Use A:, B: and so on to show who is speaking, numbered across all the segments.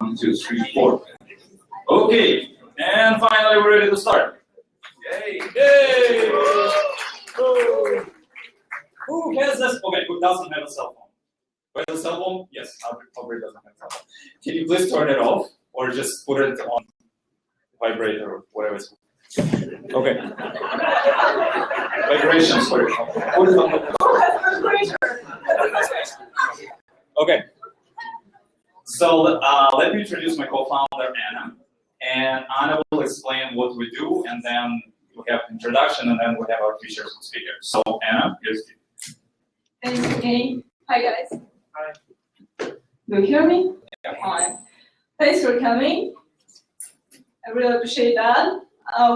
A: 1, 2, 3, 4. Okay, and finally we're ready to start. Yay! Yay! Who has this? Okay, who doesn't have a cell phone? Who has a cell phone? Yes, Aubrey doesn't have a cell phone. Can you please turn it off or just put it on vibrator or whatever it's called? Okay. Vibration, sorry. Okay. So let me introduce my co-founder, Anna. And Anna will explain what we do, and then we have introduction, and then we have our featured speaker. So Anna, here's you.
B: Thanks, Kenny. Hi, guys.
A: Hi.
B: Do you hear me?
A: Yeah.
B: Hi. Thanks for coming. I really appreciate that.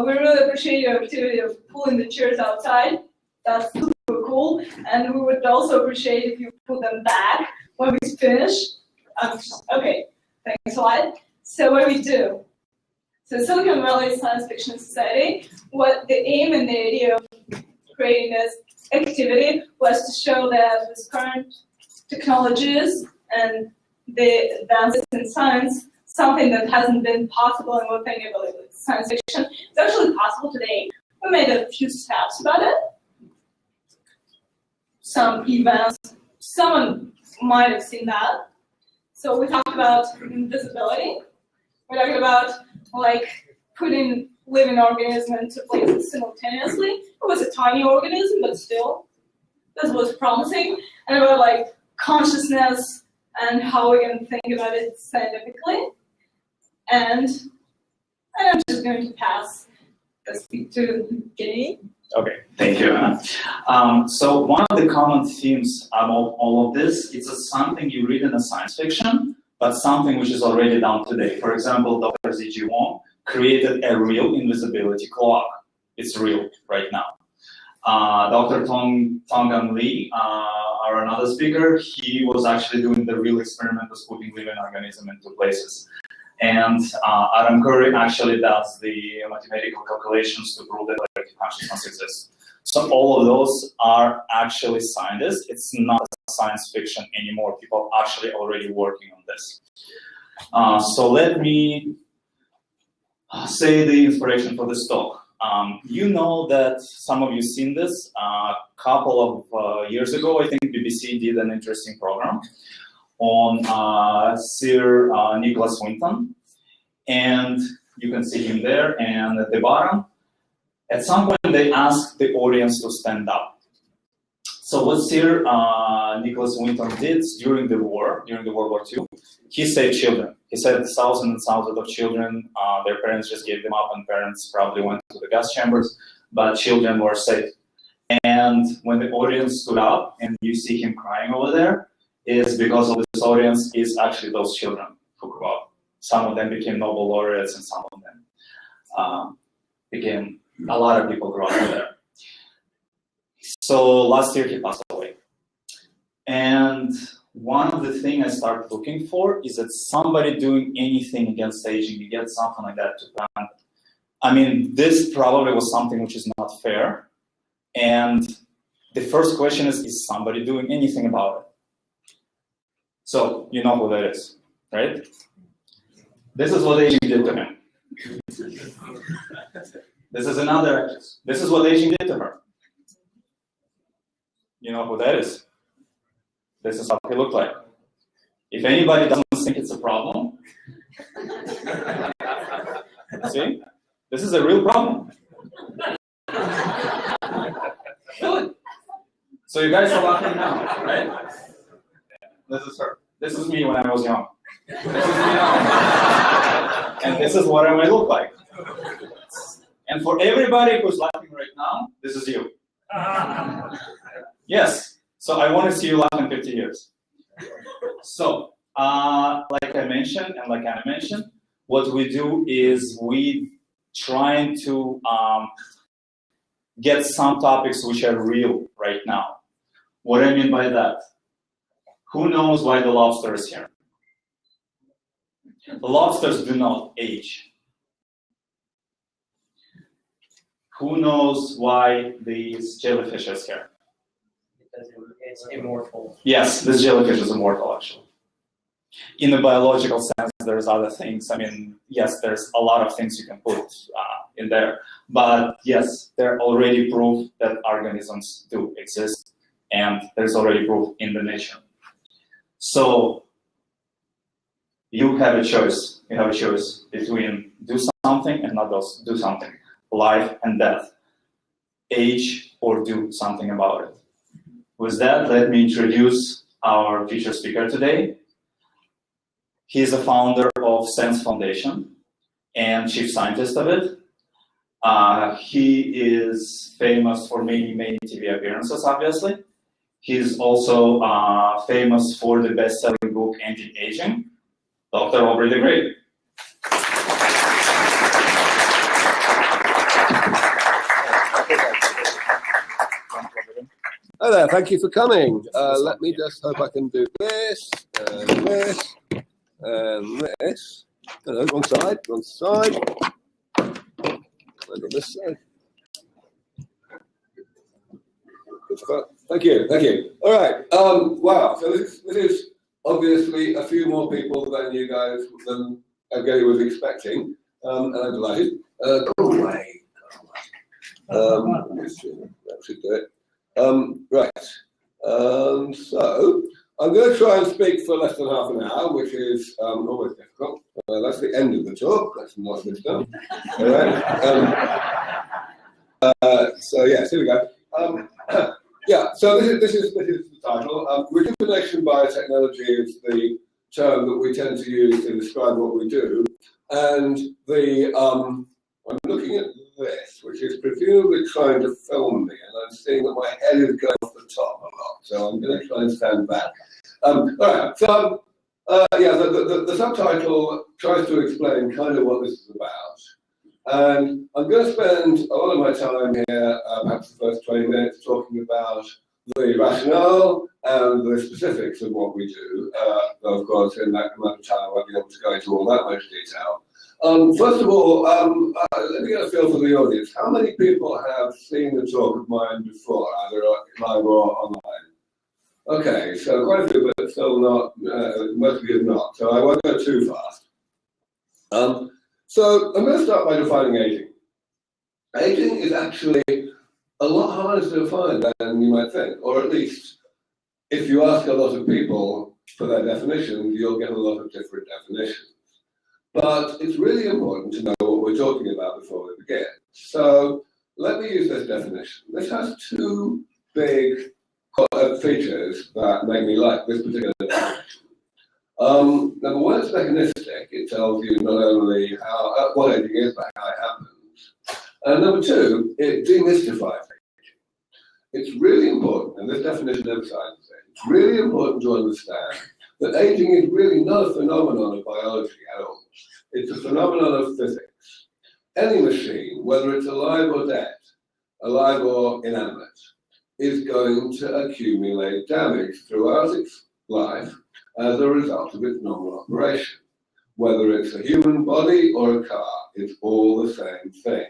B: We really appreciate your activity of pulling the chairs outside. That's super cool. And we would also appreciate if you put them back when we finish. Okay, thanks a lot. So what do we do? So Silicon Valley Science Fiction Society, what the aim and the idea of creating this activity was to show that with current technologies and the advances in science, something that hasn't been possible and we're thinking about it, science fiction, it's actually possible today. We made a few steps about it. Some events, someone might have seen that. So we talked about invisibility. We're talking about like putting living organisms into places simultaneously. It was a tiny organism, but still, this was promising. And about like consciousness and how we can think about it scientifically. And I'm just going to pass the speak to Kenny.
A: Okay, thank you, Anna. So one of the common themes of all of this is something you read in a science fiction, but something which is already done today. For example, Dr. Z.G. Wong created a real invisibility clock. It's real right now. Dr. Tonggan Lee, our another speaker, he was actually doing the real experiment of putting living organisms into places. And Adam Curry actually does the mathematical calculations to prove that collective consciousness exists. So all of those are actually scientists. It's not science fiction anymore. People are actually already working on this. So let me say the inspiration for this talk. You know that some of you seen this. A couple of years ago, I think BBC did an interesting program on Sir Nicholas Winton, and you can see him there. And at the bottom, at some point, they asked the audience to stand up. So what Sir Nicholas Winton did during the World War II, he saved children. He saved thousands and thousands of children. Their parents just gave them up, and parents probably went to the gas chambers, but children were saved. And when the audience stood up, and you see him crying over there, is because of this audience is actually those children who grew up. Some of them became Nobel laureates, and some of them became, a lot of people grew up there. So last year he passed away. And one of the things I started looking for is that somebody doing anything against aging, you get something like that to plan. I mean, this probably was something which is not fair. And the first question is somebody doing anything about it? So, you know who that is, right? This is what aging did to him. This is another actress. This is what aging did to her. You know who that is? This is how he looked like. If anybody doesn't think it's a problem, see? This is a real problem. Good. So you guys are laughing now, right? This is her. This is me when I was young. This is me now. And this is what I might look like. And for everybody who's laughing right now, this is you. Yes. So I want to see you laugh in 50 years. So, like I mentioned, and like Anna mentioned, what we do is we trying to get some topics which are real right now. What I mean by that? Who knows why the lobster is here? The lobsters do not age. Who knows why these jellyfish is here?
C: Because it's immortal.
A: Yes, this jellyfish is immortal, actually. In a biological sense, there's other things. I mean, yes, there's a lot of things you can put in there, but yes, there are already proof that organisms do exist, and there's already proof in the nature. So you have a choice. You have a choice between do something and not do something. Life and death. Age or do something about it. With that, let me introduce our featured speaker today. He is a founder of Sense Foundation and chief scientist of it. He is famous for many TV appearances, obviously. He's also famous for the best-selling book, Anti-Aging, Dr. AubreyDeGrey.
C: Hi there, thank you for coming. Let me just hope I can do this, and this, and this. Hello, wrong side, wrong side. And on this side. Good stuff. Thank you, thank you. All right, wow, so this is obviously a few more people than you guys, than Evgeny was expecting, and I'm delighted. Go away. That should do it. Right, so I'm going to try and speak for less than half an hour, which is always difficult. That's the end of the talk. That's not good stuff. All right. So yes, here we go. Yeah. So this is the title. Rejuvenation biotechnology is the term that we tend to use to describe what we do, and the I'm looking at this, which is presumably trying to film me, and I'm seeing that my head is going off the top a lot, so I'm going to try and stand back. All right, so yeah, the subtitle tries to explain kind of what this is about, and I'm going to spend a lot of my time here, perhaps the first 20 minutes, talking about the rationale and the specifics of what we do. Though of course, in that amount of time, I won't be able to go into all that much detail. First of all, let me get a feel for the audience. How many people have seen the talk of mine before, either live or online? Okay, so quite a few, but still not, most of you have not, so I won't go too fast. So I'm going to start by defining aging. Aging is actually a lot harder to define than you might think, or at least if you ask a lot of people for their definitions, you'll get a lot of different definitions. But it's really important to know what we're talking about before we begin. So let me use this definition. This has two big features that make me like this particular definition. Number one, it's mechanistic. It tells you not only how what aging is, but how it happens. And number two, it demystifies aging. It's really important, and this definition emphasizes it, it's really important to understand that aging is really not a phenomenon of biology at all. It's a phenomenon of physics. Any machine, whether it's alive or dead, alive or inanimate, is going to accumulate damage throughout its life as a result of its normal operation. Whether it's a human body or a car, it's all the same thing.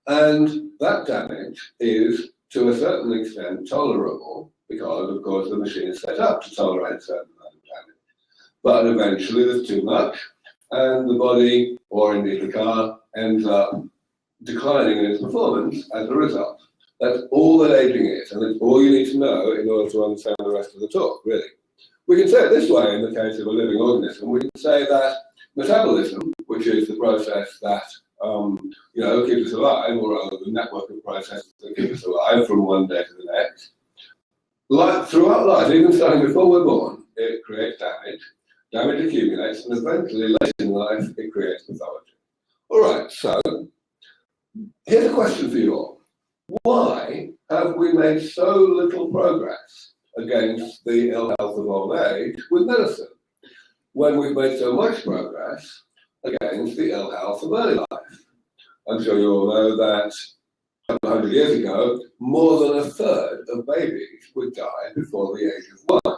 C: And that damage is, to a certain extent, tolerable, because, of course, the machine is set up to tolerate a certain amount of damage. But eventually there's too much, and the body, or indeed the car, ends up declining in its performance as a result. That's all that aging is, and it's all you need to know in order to understand the rest of the talk, really. We can say it this way in the case of a living organism. We can say that metabolism, which is the process that keeps us alive, or rather the network of processes that keep us alive from one day to the next, throughout life, even starting before we're born, it creates damage. Damage accumulates, and eventually, later in life, it creates pathology. All right, so here's a question for you all. Why have we made so little progress against the ill health of old age with medicine, when we've made so much progress against the ill health of early life? I'm sure you all know that 100 years ago, more than a third of babies would die before the age of 1.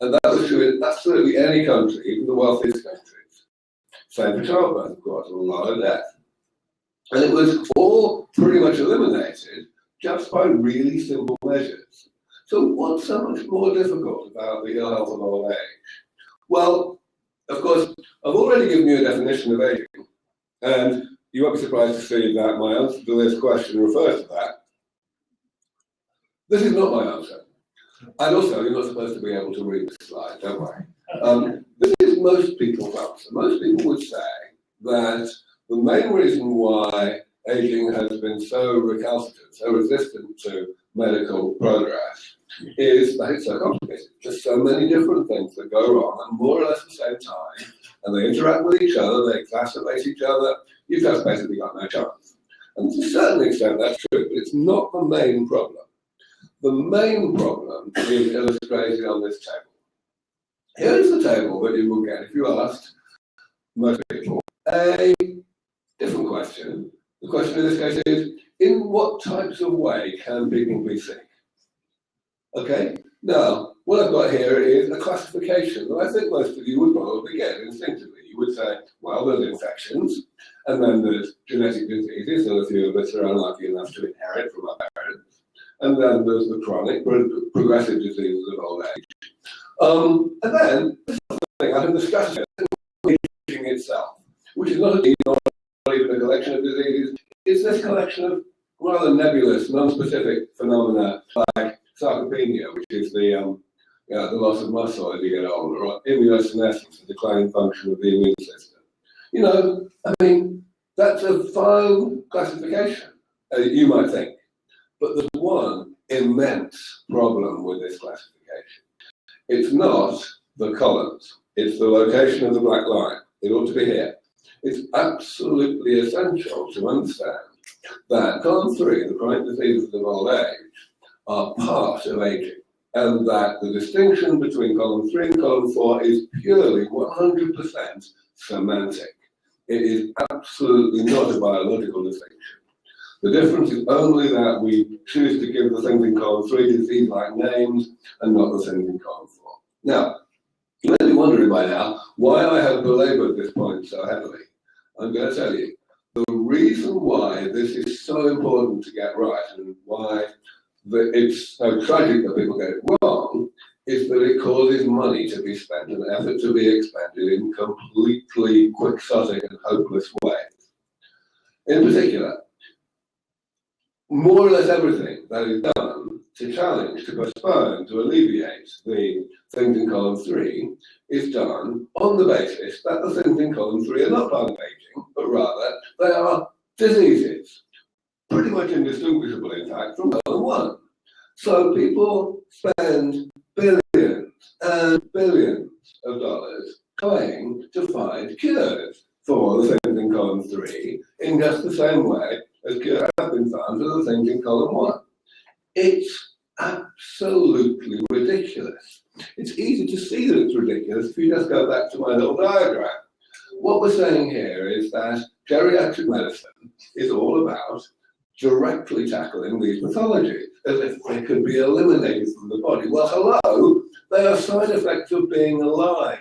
C: And that was true in absolutely any country, even the wealthiest countries. Same for childbirth, of course, a lot of death. And it was all pretty much eliminated just by really simple measures. So what's so much more difficult about the ill health of old age? Well, Of course, I've already given you a definition of aging, and you won't be surprised to see that my answer to this question refers to that. This is not my answer. And also, you're not supposed to be able to read the slide, don't worry. This is most people's answer. Most people would say that the main reason why aging has been so recalcitrant, so resistant to medical progress, is that it's so complicated. There's so many different things that go wrong at more or less the same time, and they interact with each other, they exacerbate each other. You've just basically got no chance. And to a certain extent, that's true, but it's not the main problem. The main problem is illustrated on this table. Here is the table that you will get if you asked most people a different question. The question in this case is, in what types of way can people be sick? Okay, now, what I've got here is a classification that I think most of you would probably get instinctively. You would say, well, there's infections, and then there's genetic diseases, and a few of us are unlucky enough to inherit from our parents. And then there's the chronic, progressive diseases of old age. And then there's something I can discuss aging itself, which is not even a collection of diseases. It's this collection of rather nebulous, non-specific phenomena like sarcopenia, which is the loss of muscle as you get older, or immunosenescence, the declining function of the immune system. You know, I mean, that's a fine classification, you might think. But there's one immense problem with this classification. It's not the columns, it's the location of the black line. It ought to be here. It's absolutely essential to understand that column 3, the chronic diseases of old age, are part of aging, and that the distinction between column 3 and column 4 is purely 100% semantic. It is absolutely not a biological distinction. The difference is only that we choose to give the things in column 3 disease-like names and not the things in column 4. Now, you may be wondering by now why I have belabored this point so heavily. I'm going to tell you. The reason why this is so important to get right and why it's so tragic that people get it wrong is that it causes money to be spent and effort to be expended in completely quixotic and hopeless ways. In particular, more or less everything that is done to challenge, to postpone, to alleviate the things in column 3 is done on the basis that the things in column 3 are not part of aging, but rather they are diseases, pretty much indistinguishable, in fact, from column 1. So people spend billions and billions of dollars trying to find cures for the things in column 3 in just the same way as cures have been found for the things in column 1. It's absolutely ridiculous. It's easy to see that it's ridiculous if you just go back to my little diagram. What we're saying here is that geriatric medicine is all about directly tackling these pathologies as if they could be eliminated from the body. Well, hello, they are side effects of being alive.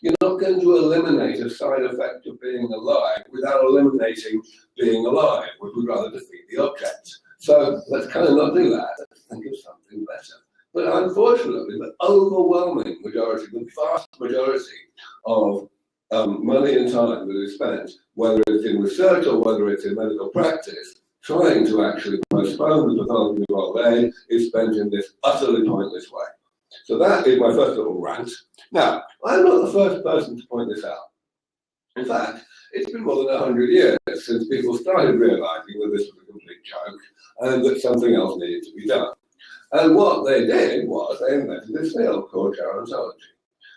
C: You're not going to eliminate a side effect of being alive without eliminating being alive, which would rather defeat the object. So let's kind of not do that. Let's think of something better. But unfortunately, the overwhelming majority, the vast majority of money and time that is spent, whether it's in research or whether it's in medical practice, trying to actually postpone the pathology of old age is spent in this utterly pointless way. So that is my first little rant. Now, I'm not the first person to point this out. In fact, it's been more than 100 years since people started realizing that this was a complete joke and that something else needed to be done. And what they did was they invented this field called gerontology.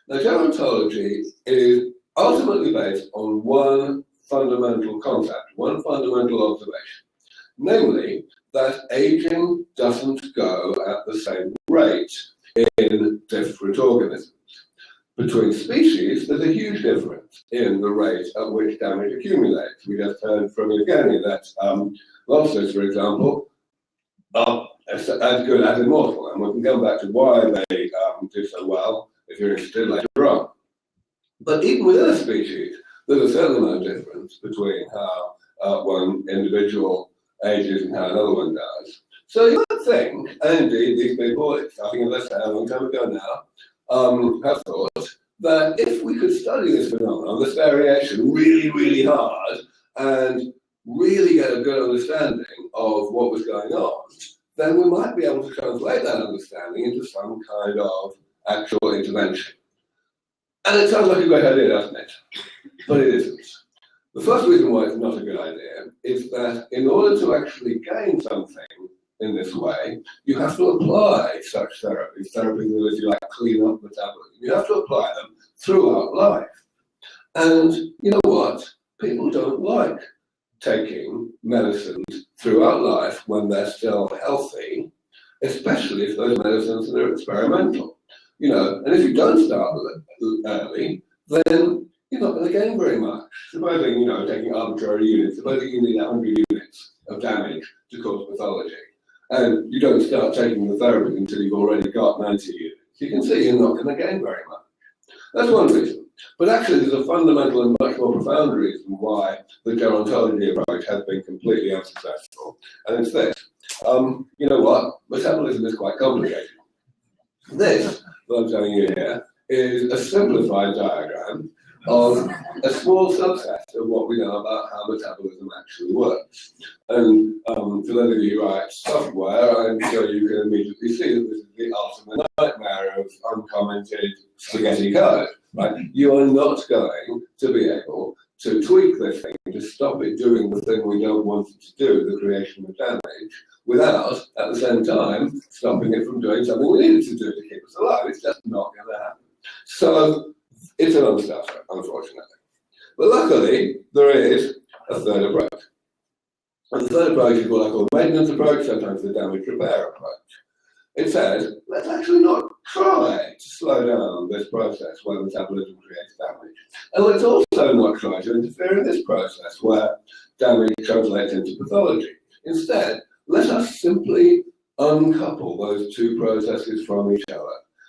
C: Now, gerontology is ultimately based on one fundamental concept, one fundamental observation, namely that aging doesn't go at the same rate in different organisms. Between species, there's a huge difference in the rate at which damage accumulates. We just heard from Evgeny that lobsters, for example, are as good as immortal, and we can come back to why they do so well if you're interested later on. But even within a species, there's a certain amount of difference between how one individual ages and how another one does. So you might think, and indeed these people, starting as I say a long time ago now, have thought that if we could study this phenomenon, this variation, really, really hard, and really get a good understanding of what was going on, then we might be able to translate that understanding into some kind of actual intervention. And it sounds like a great idea, doesn't it? But it isn't. The first reason why it's not a good idea is that in order to actually gain something in this way, you have to apply such therapies that, if you like, clean up metabolism. You have to apply them throughout life. And you know what? People don't like taking medicines throughout life when they're still healthy, especially if those medicines are experimental. You know, and if you don't start early, then you're not going to gain very much. Supposing, you know, taking arbitrary units, supposing you need 100 units of damage to cause pathology, and you don't start taking the therapy until you've already got 90 units, you can see you're not going to gain very much. That's one reason. But actually, there's a fundamental and much more profound reason why the gerontology approach has been completely unsuccessful, and it's this. You know what? Metabolism is quite complicated. This, what I'm telling you here, is a simplified diagram of a small subset of what we know about how metabolism actually works. And for those of you who write software, I'm sure you can immediately see that this is the ultimate nightmare of uncommented spaghetti code. Right? You are not going to be able to tweak this thing to stop it doing the thing we don't want it to do, the creation of damage, without, at the same time, stopping it from doing something we need it to do to keep us alive. It's just not going to happen. So it's an unstarter, unfortunately. But luckily, there is a third approach. And the third approach is what I call the maintenance approach, sometimes the damage repair approach. It says, let's actually not try to slow down this process where metabolism creates damage. And let's also not try to interfere in this process where damage translates into pathology. Instead, let us simply uncouple those two processes from each other.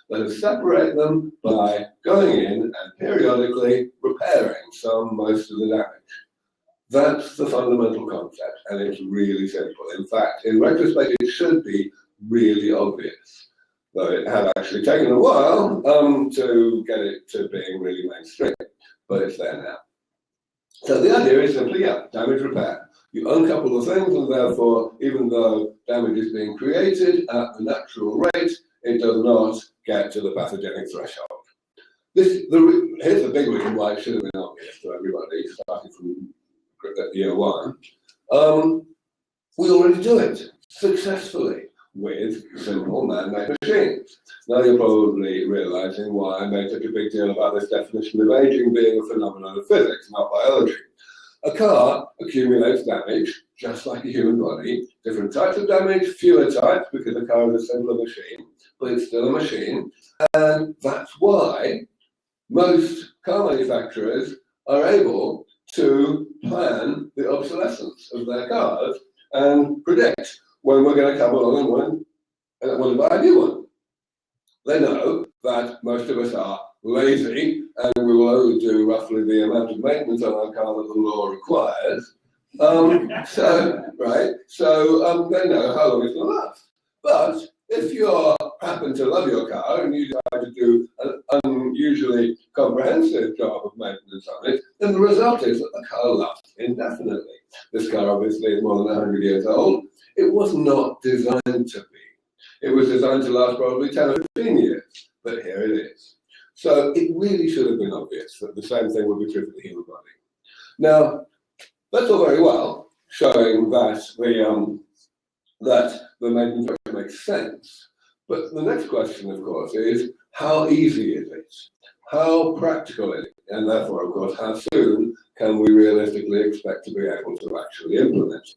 C: Let us separate them by going in and periodically repairing most of the damage. That's the fundamental concept, and it's really simple. In fact, in retrospect, it should be really obvious, though it had actually taken a while to get it to being really mainstream, but it's there now. So the idea is simply, damage repair. You uncouple the things, and therefore, even though damage is being created at the natural rate, it does not get to the pathogenic threshold. Here's the big reason why it should have been obvious to everybody, starting from year one. We already do it successfully with simple man-made machines. Now you're probably realizing why I made such a big deal about this definition of aging being a phenomenon of physics, not biology. A car accumulates damage, just like a human body. Different types of damage, fewer types, because a car is a simpler machine, but it's still a machine. And that's why most car manufacturers are able to plan the obsolescence of their cars and predict when we're going to come along and want to buy a new one. They know that most of us are lazy and we will only do roughly the amount of maintenance on our car that the law requires. So they know how long it's going to last. But if you happen to love your car and you decide to do an unusually comprehensive job of maintenance on it, then the result is that the car lasts indefinitely. This car obviously is more than 100 years old. It was not designed to be. It was designed to last probably 10 or 15 years, but here it is. So it really should have been obvious that the same thing would be true for the human body. Now, that's all very well, showing that the maintenance approach makes sense. But the next question, of course, is how easy is it? How practical is it? And therefore, of course, how soon can we realistically expect to be able to actually implement it?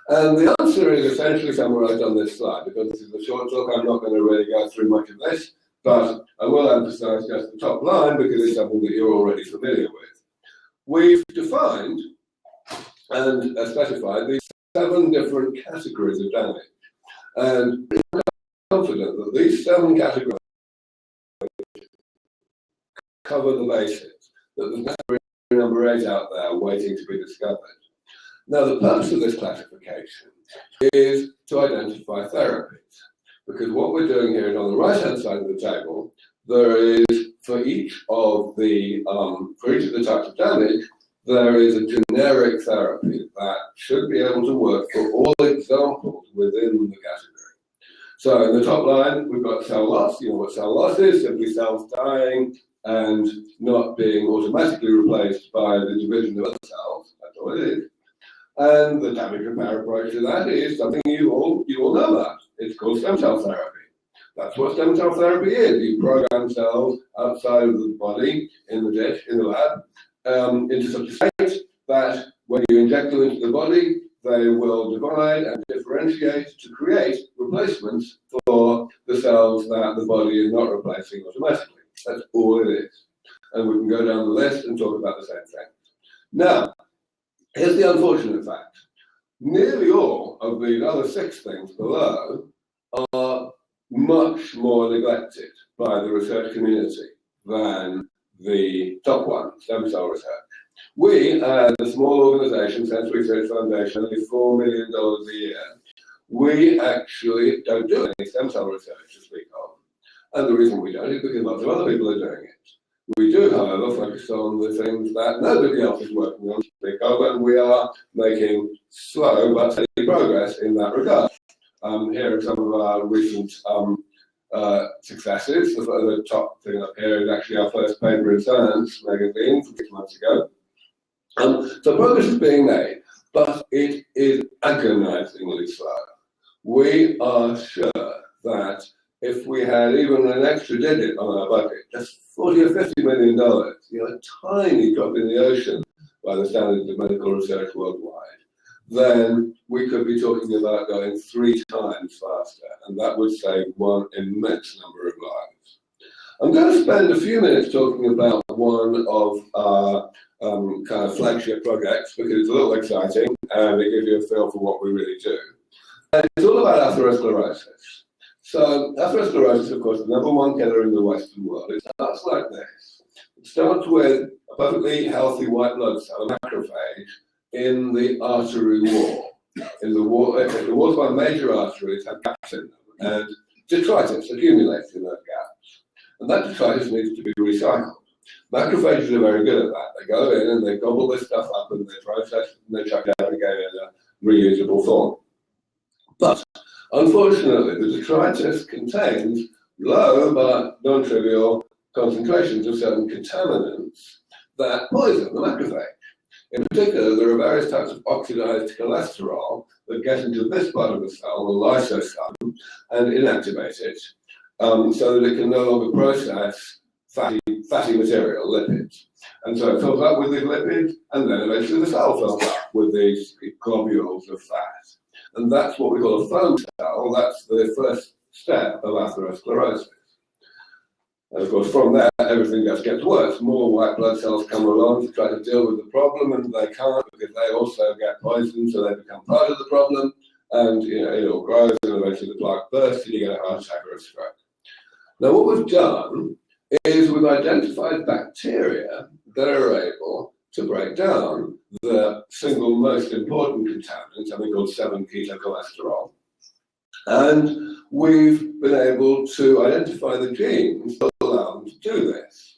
C: And the answer is essentially summarized on this slide. Because this is a short talk, I'm not going to really go through much of this, but I will emphasize just the top line because it's something that you're already familiar with. We've defined and specified these 7 different categories of damage. And we're confident that these 7 categories cover the bases, that there's category number 8 out there waiting to be discovered. Now, the purpose of this classification is to identify therapies, because what we're doing here is on the right-hand side of the table, there is, for each of the types of damage, there is a generic therapy that should be able to work for all examples within the category. So in the top line, we've got cell loss. You know what cell loss is, simply cells dying and not being automatically replaced by the division of other cells. That's all it is. And the damage repair approach to that is something you all know about. It's called stem cell therapy. That's what stem cell therapy is. You program cells outside of the body, in the dish, in the lab, into such a state that when you inject them into the body, they will divide and differentiate to create replacements for the cells that the body is not replacing automatically. That's all it is. And we can go down the list and talk about the same thing. Now, here's the unfortunate fact. Nearly all of these other 6 things below are much more neglected by the research community than the top one, stem cell research. We, as a small organization, Sense Research Foundation, only $4 million a year, we actually don't do any stem cell research to speak of. And the reason we don't is because lots of other people are doing it. We do, however, focus on the things that nobody else is working on to speak of, and we are making slow but steady progress in that regard. Here are some of our recent successes. The top thing up here is actually our first paper in Science magazine from 6 months ago. So progress is being made, but it is agonizingly slow. We are sure that if we had even an extra digit on our budget, just $40 or $50 million, a tiny drop in the ocean by the standards of medical research worldwide, then we could be talking about going 3 times faster, and that would save one immense number of lives. I'm going to spend a few minutes talking about one of our kind of flagship projects, because it's a little exciting and it gives you a feel for what we really do. And it's all about atherosclerosis. So atherosclerosis is, of course, the #1 killer in the Western world. It starts like this. It starts with a perfectly healthy white blood cell, a macrophage, in the artery wall. In the wall, the walls of our major arteries have gaps in them, and detritus accumulates in those gaps. And that detritus needs to be recycled. Macrophages are very good at that. They go in and they gobble this stuff up and they process it and they chuck it out again in a reusable form. But unfortunately, the detritus contains low but non-trivial concentrations of certain contaminants that poison the macrophage. In particular, there are various types of oxidized cholesterol that get into this part of the cell, the lysosome, and inactivate it, so that it can no longer process fatty material, lipids. And so it fills up with these lipids, and then eventually the cell fills up with these globules of fat. And that's what we call a foam cell. That's the first step of atherosclerosis. And of course, from there, everything just gets worse. More white blood cells come along to try to deal with the problem, and they can't because they also get poisoned, so they become part of the problem, and it all grows, and eventually the plaque bursts, and you get a heart attack or a stroke. Now, what we've done is we've identified bacteria that are able to break down the single most important contaminant, something called 7-ketocholesterol. And we've been able to identify the genes that allow them to do this.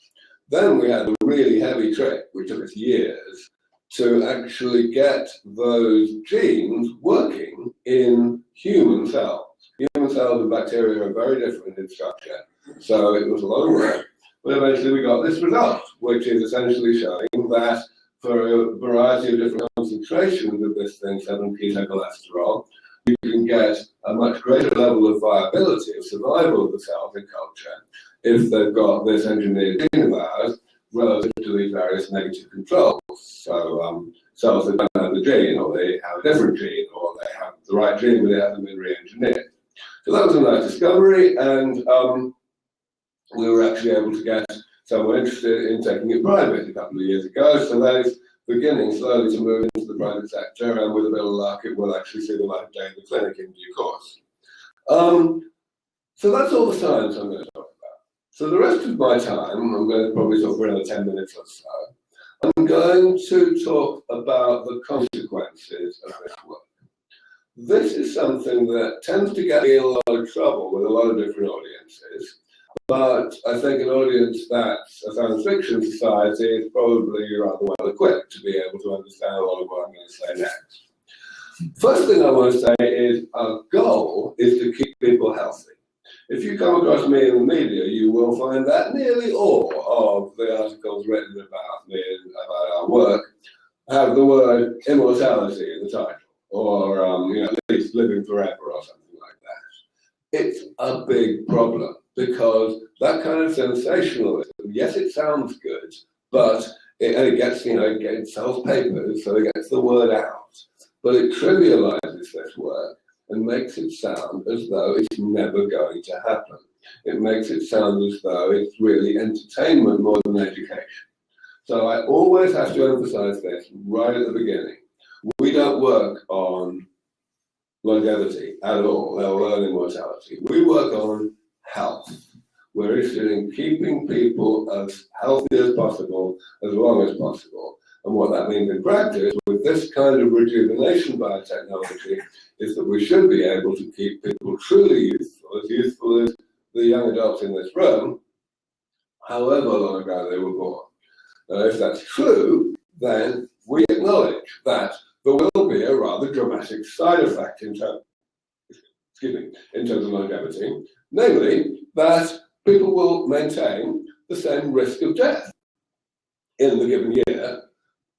C: Then we had a really heavy trick, which took us years, to actually get those genes working in human cells. Human cells and bacteria are very different in structure, so it was a lot of work. But eventually we got this result, which is essentially showing that for a variety of different concentrations of this thing, 7-ketocholesterol, you can get a much greater level of viability, of survival of the cells in culture, if they've got this engineered gene of ours relative to these various negative controls. So cells that don't have the gene, or they have a different gene, or they have the right gene, but they haven't been re-engineered. So that was a nice discovery, and we were actually able to get someone interested in taking it private a couple of years ago. So that is beginning slowly to move into the private sector, and with a bit of luck, it will actually see the light of day in the clinic in due course. So that's all the science I'm going to talk about. So the rest of my time, I'm going to probably talk for another 10 minutes or so, I'm going to talk about the consequences of this work. This is something that tends to get me in a lot of trouble with a lot of different audiences. But I think an audience that's a science fiction society is probably rather well equipped to be able to understand a lot of what I'm going to say next. First thing I want to say is our goal is to keep people healthy. If you come across me in the media, you will find that nearly all of the articles written about me and about our work have the word immortality in the title, or at least living forever or something like that. It's a big problem because that kind of sensationalism, yes, it sounds good, but it gets, it sells papers, so it gets the word out, but it trivializes this work and makes it sound as though it's never going to happen. It makes it sound as though it's really entertainment more than education. So I always have to emphasize this right at the beginning. We don't work on longevity at all, let alone immortality. We work on health. We're interested in keeping people as healthy as possible, as long as possible. And what that means in practice, with this kind of rejuvenation biotechnology, is that we should be able to keep people truly youthful as the young adults in this room, however long ago they were born. Now, if that's true, then we acknowledge that there will be a rather dramatic side effect in terms of longevity, namely that people will maintain the same risk of death in the given year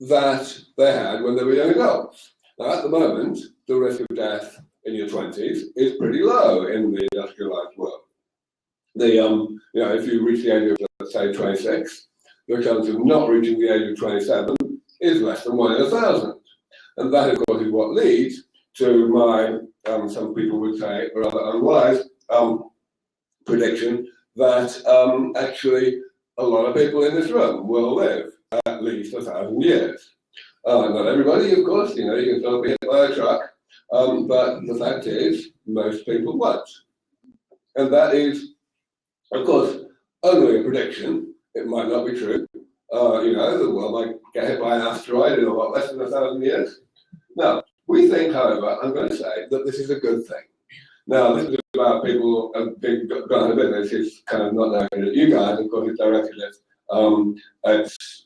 C: that they had when they were young adults. Now, at the moment, the risk of death in your 20s is pretty low in the industrialized world. If you reach the age of, let's say, 26, your chance of not reaching the age of 27 is less than 1 in 1,000. And that, of course, is what leads to my, some people would say, rather unwise prediction that actually a lot of people in this room will live at least 1,000 years. Not everybody, of course, you can still be hit by a truck, but the fact is, most people won't. And that is, of course, only a prediction. It might not be true. The world might get hit by an asteroid in a lot less than 1,000 years. Now, we think, however, I'm going to say that this is a good thing. Now, this is about people being gone out of business. It's kind of not directed at you guys. Of course, it's directed at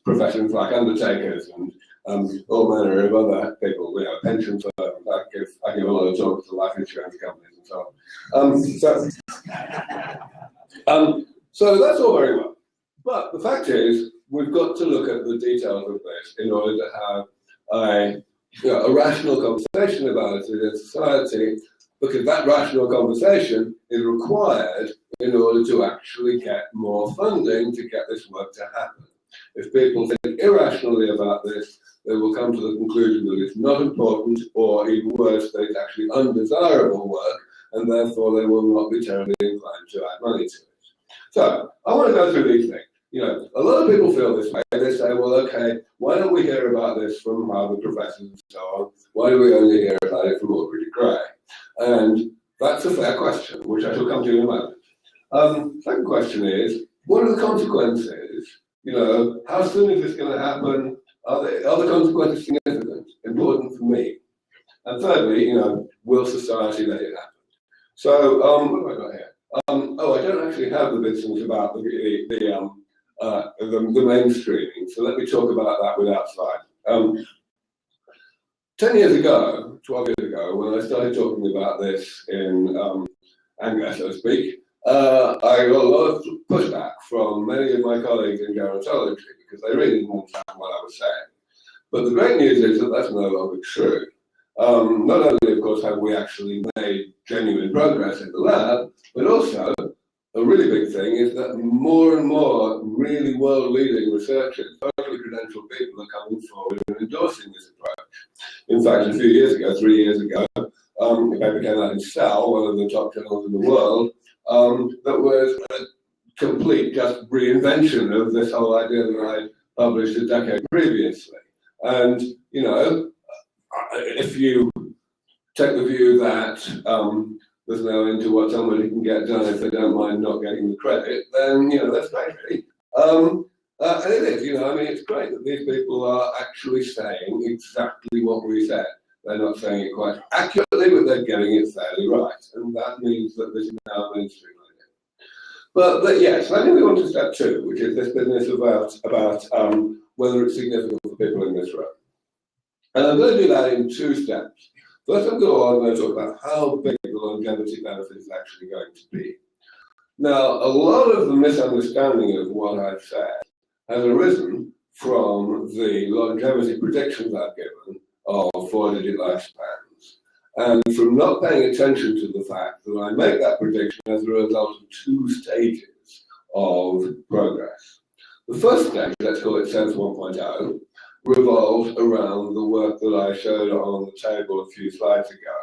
C: professions like undertakers and all manner of other people, pension firms. I give a lot of talks to life insurance companies and so on. So that's all very well. But the fact is, we've got to look at the details of this in order to have a rational conversation about it in society, because that rational conversation is required in order to actually get more funding to get this work to happen. If people think irrationally about this, they will come to the conclusion that it's not important, or even worse, that it's actually undesirable work, and therefore they will not be terribly inclined to add money to it. So, I want to go through these things. A lot of people feel this way. They say, well, okay, why don't we hear about this from Harvard professors and so on? Why do we only hear about it from AubreyDeGrey? And that's a fair question, which I shall come to in a moment. Second question is, what are the consequences? How soon is this going to happen? Are the consequences significant, important for me? And thirdly, will society let it happen? So, what have I got here? I don't actually have the business about the mainstreaming, so let me talk about that without slides. 10 years ago, 12 years ago, when I started talking about this in anger, so to speak, I got a lot of pushback from many of my colleagues in gerontology because they really didn't understand what I was saying. But the great news is that that's no longer true. Not only, of course, have we actually made genuine progress in the lab, but also a really big thing is that more and more really world-leading researchers, totally credentialed people, are coming forward and endorsing this approach. In fact, a few years ago, 3 years ago, a paper came out in Cell, one of the top journals in the world, that was a complete just reinvention of this whole idea that I published a decade previously. And, if you take the view that there's no end to what somebody can get done if they don't mind not getting the credit, then, that's great, really. And it is, it's great that these people are actually saying exactly what we said. They're not saying it quite accurately, but they're getting it fairly right. And that means that this is now mainstream idea. But yes, let me move on to step 2, which is this business about whether it's significant for people in this room. And I'm going to do that in 2 steps. First, I'm going to talk about how big the longevity benefit is actually going to be. Now, a lot of the misunderstanding of what I've said has arisen from the longevity predictions I've given of 4-digit lifespans, and from not paying attention to the fact that I make that prediction as a result of 2 stages of progress. The first stage, let's call it Sense 1.0, revolves around the work that I showed on the table a few slides ago,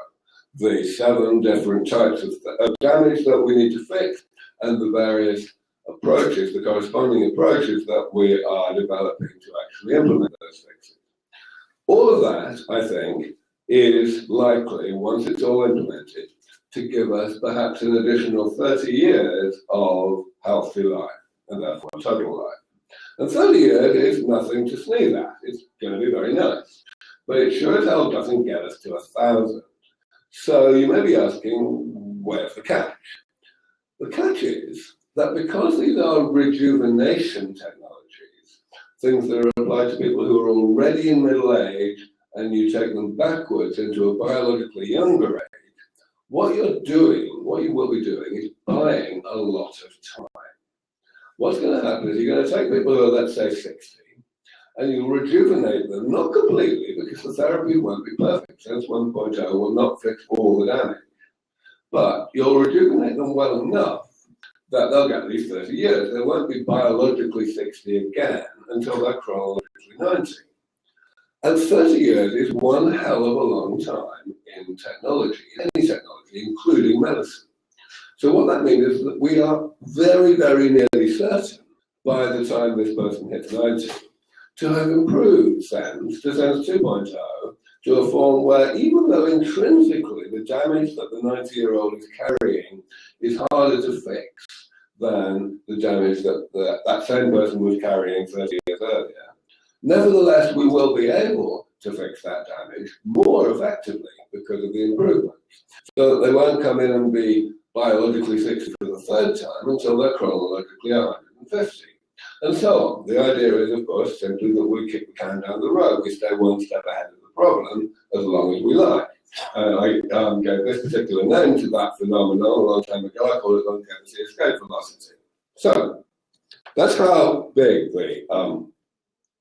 C: the 7 different types of damage that we need to fix, and the various approaches, the corresponding approaches that we are developing to actually implement those fixes. All of that, I think, is likely, once it's all implemented, to give us perhaps an additional 30 years of healthy life, and therefore total life. And 30 years is nothing to sneeze at. It's going to be very nice. But it sure as hell doesn't get us to 1,000. So you may be asking, where's the catch? The catch is that because these are rejuvenation technologies, things that are applied to people who are already in middle age, and you take them backwards into a biologically younger age, what you're doing, what you will be doing, is buying a lot of time. What's going to happen is you're going to take people who are, let's say, 60, and you'll rejuvenate them, not completely, because the therapy won't be perfect. Sense 1.0 will not fix all the damage. But you'll rejuvenate them well enough that they'll get at least 30 years. They won't be biologically 60 again until they're chronologically 90. And 30 years is one hell of a long time in technology, any technology, including medicine. So what that means is that we are very, very nearly certain by the time this person hits 90 to have improved SENS to SENS 2.0 to a form where, even though intrinsically the damage that the 90-year-old is carrying is harder to fix than the damage that that same person was carrying 30 years earlier, nevertheless, we will be able to fix that damage more effectively because of the improvements. So that they won't come in and be biologically 60 for the 3rd time until they're chronologically 150. And so on. The idea is, of course, simply that we kick the can down the road. We stay one step ahead of the problem as long as we like. I gave this particular name to that phenomenon a long time ago. I call it longevity escape velocity. So that's how big the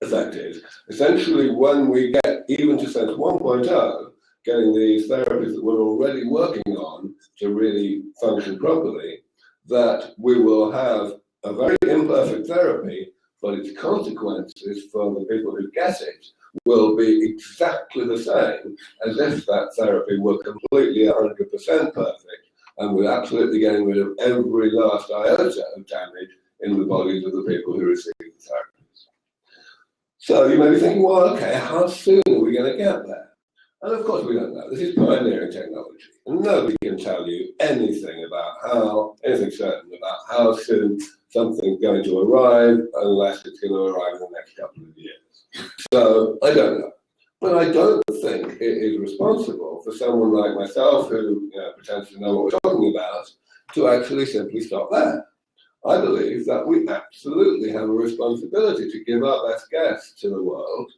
C: effect is. Essentially, when we get even to Sense 1.0, getting these therapies that we're already working on to really function properly, that we will have a very imperfect therapy, but its consequences for the people who get it will be exactly the same as if that therapy were completely 100% perfect and we're absolutely getting rid of every last iota of damage in the bodies of the people who receive the therapies. So you may be thinking, well, okay, how soon are we going to get there? And of course we don't know. This is pioneering technology. And nobody can tell you anything certain about how soon something's going to arrive unless it's going to arrive in the next couple of years. So I don't know. But I don't think it is responsible for someone like myself who pretends to know what we're talking about to actually simply stop there. I believe that we absolutely have a responsibility to give our best guess to the world,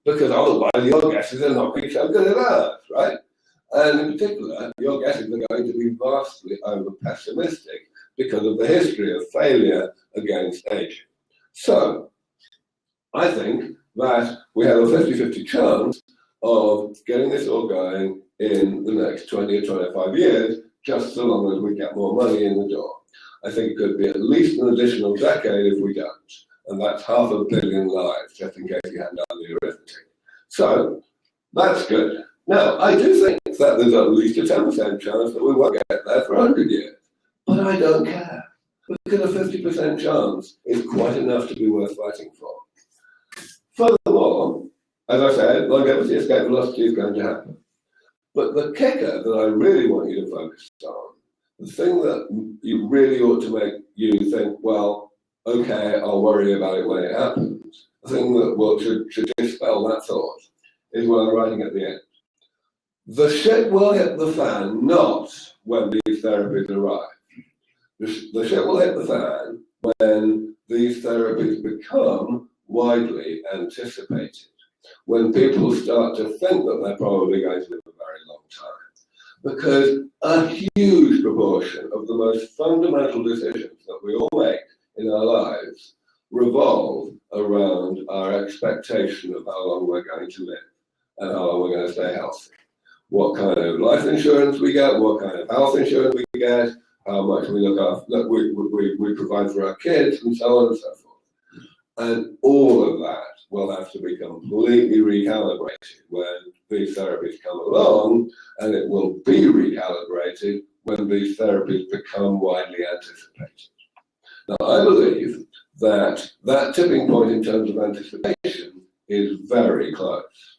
C: because otherwise your guesses are not going to be so good as ours, right? And in particular, your guesses are going to be vastly over-pessimistic because of the history of failure against aging. So, I think that we have a 50-50 chance of getting this all going in the next 20 or 25 years, just so long as we get more money in the door. I think it could be at least an additional decade if we don't. And that's 500 million lives, just in case you hadn't done the arithmetic. So, that's good. Now, I do think that there's at least a 10% chance that we won't get there for 100 years. But I don't care, because a 50% chance is quite enough to be worth fighting for. Furthermore, as I said, longevity escape velocity is going to happen. But the kicker that I really want you to focus on, the thing that you really ought to make you think, well, okay, I'll worry about it when it happens, the thing that should dispel that thought, is what I'm writing at the end. The shit will hit the fan not when these therapies arrive. The shit will hit the fan when these therapies become widely anticipated, when people start to think that they're probably going to live a very long time. Because a huge proportion of the most fundamental decisions that we all make in our lives revolve around our expectation of how long we're going to live and how long we're going to stay healthy. What kind of life insurance we get, what kind of health insurance we get, how much we look after, we provide for our kids, and so on and so forth. And all of that will have to be completely recalibrated when these therapies come along, and it will be recalibrated when these therapies become widely anticipated. Now, I believe that that tipping point in terms of anticipation is very close.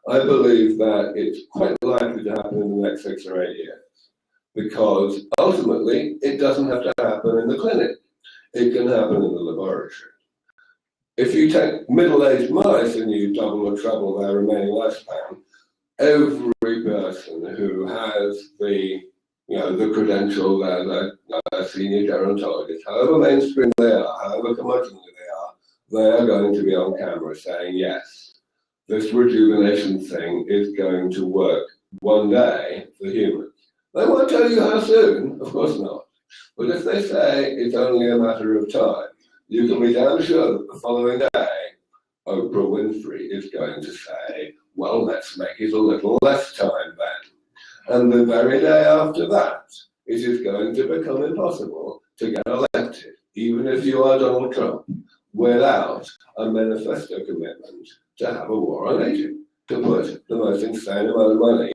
C: I believe that it's quite likely to happen in the next 6 or 8 years, because ultimately it doesn't have to happen in the clinic. It can happen in the laboratory. If you take middle-aged mice and you double or treble their remaining lifespan, every person who has the credential as a senior gerontologist, however mainstream they are, however commercial they are going to be on camera saying, yes, this rejuvenation thing is going to work one day for humans. They won't tell you how soon, of course not. But if they say it's only a matter of time, you can be damn sure that the following day, Oprah Winfrey is going to say, well, let's make it a little less time then. And the very day after that, it is going to become impossible to get elected, even if you are Donald Trump, without a manifesto commitment to have a war on aging, to put the most insane amount of money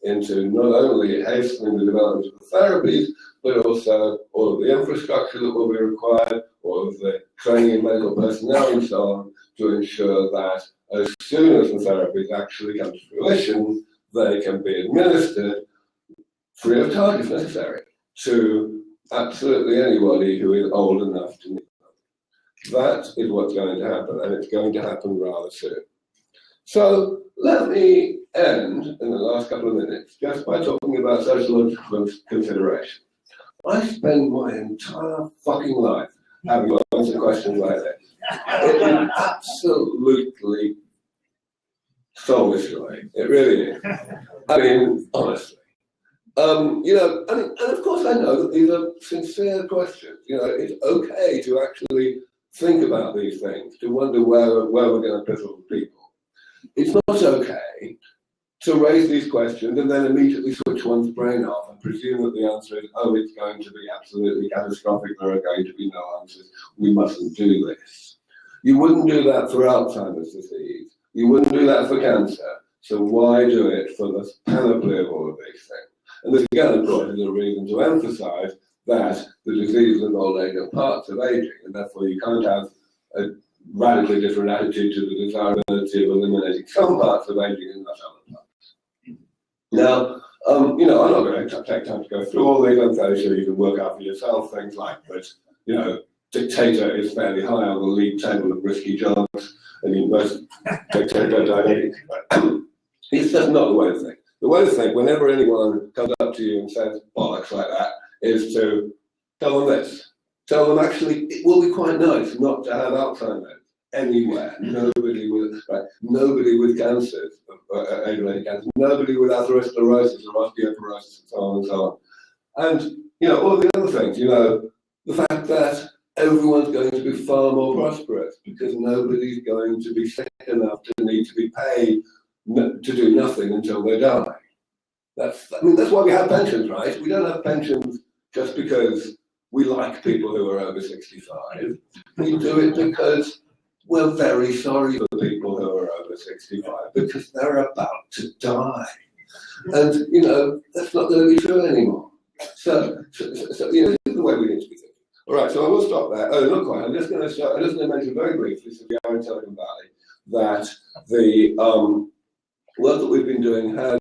C: into not only hastening the development of the therapies, but also all of the infrastructure that will be required, all of the training of medical personnel and so on, to ensure that as soon as the therapies actually come to fruition, they can be administered free of charge if necessary to absolutely anybody who is old enough to need them. That is what's going to happen, and it's going to happen rather soon. So let me end in the last couple of minutes just by talking about sociological consideration. I spend my entire fucking life having to answer questions like this. It is absolutely soul-destroying. It really is. I mean, honestly. And of course I know that these are sincere questions. It's okay to actually think about these things, to wonder where we're going to piddle people. It's not okay to raise these questions and then immediately switch one's brain off and presume that the answer is, oh, it's going to be absolutely catastrophic, there are going to be no answers, we mustn't do this. You wouldn't do that for Alzheimer's disease. You wouldn't do that for cancer. So why do it for the panoply of all of these things? And this again, of course, is a reason to emphasize that the disease and old age are parts of aging, and therefore you can't have a radically different attitude to the desirability of eliminating some parts of aging and not other parts. Now, I'm not going to take time to go through all these. I'm fairly sure you can work out for yourself things like that, dictator is fairly high on the league table of risky jobs, and most dictator diabetes. It's just not the way to think. The way to think, whenever anyone comes up to you and says bollocks like that, is to tell them this. Tell them actually it will be quite nice not to have Alzheimer's anywhere. Nobody with cancers, age-related cancer, nobody with atherosclerosis or osteoporosis and so on and so on. And all the other things, the fact that everyone's going to be far more prosperous because nobody's going to be sick enough to need to be paid to do nothing until they die. That's why we have pensions, right? We don't have pensions just because we like people who are over 65. We do it because we're very sorry for people who are over 65 because they're about to die. And, that's not going to be true anymore. So this is the way we need to be thinking. All right, so I will stop there. Oh, not quite. I'm just going to mention very briefly, so we are in Silicon Valley, that the work that we've been doing has,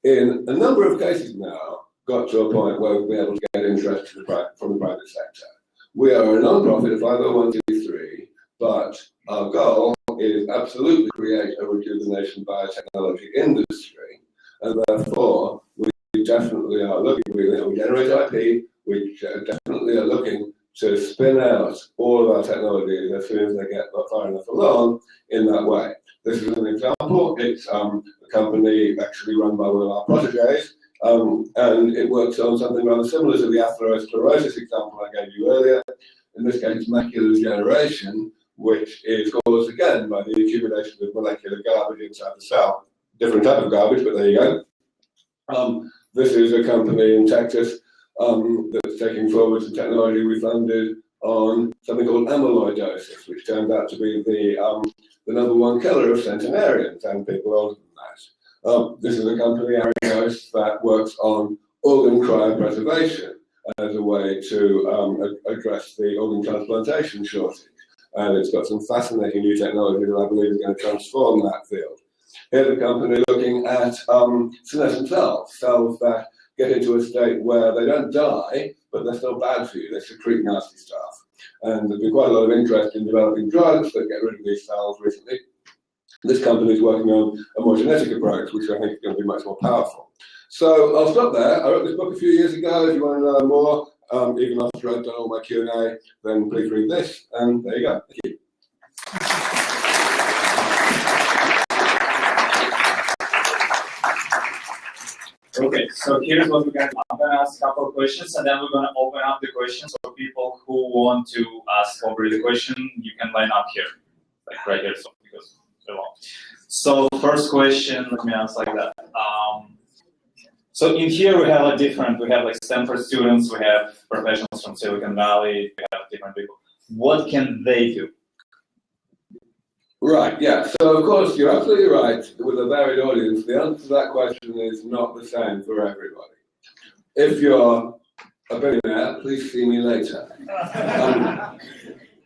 C: in a number of cases now, got to a point where we'll be able to get interest from the private sector. We are a non-profit, a 501c3, but our goal is absolutely to create a rejuvenation biotechnology industry, and therefore we definitely are looking. We generate IP, which definitely are looking to spin out all of our technologies as soon as they get far enough along in that way. This is an example. It's a company actually run by one of our proteges, and it works on something rather similar to the atherosclerosis example I gave you earlier. In this case, macular degeneration, which is caused again by the accumulation of molecular garbage inside the cell. Different type of garbage, but there you go. This is a company in Texas that's taking forward some technology we funded on something called amyloidosis, which turned out to be the #1 killer of centenarians and people older than that. This is a company, Arigos, that works on organ cryopreservation as a way to address the organ transplantation shortage. And it's got some fascinating new technology that I believe is going to transform that field. Here's a company looking at senescent cells, cells that get into a state where they don't die, but they're still bad for you. They secrete nasty stuff. And there's been quite a lot of interest in developing drugs that get rid of these cells recently. This company is working on a more genetic approach, which I think is going to be much more powerful. So I'll stop there. I wrote this book a few years ago. If you want to know more, even after I've done all my Q&A, then please read this. And there you go. Thank you.
A: Okay, so here's what we're going to do. I'm going to ask a couple of questions, and then we're going to open up the questions for people who want to ask Aubrey the question. You can line up here, like right here, so because they're long. So first question, let me ask like that. So in here we have we have like Stanford students, we have professionals from Silicon Valley, we have different people. What can they do?
C: Right, yeah. So, of course, you're absolutely right. With a varied audience, the answer to that question is not the same for everybody. If you're a billionaire, please see me later.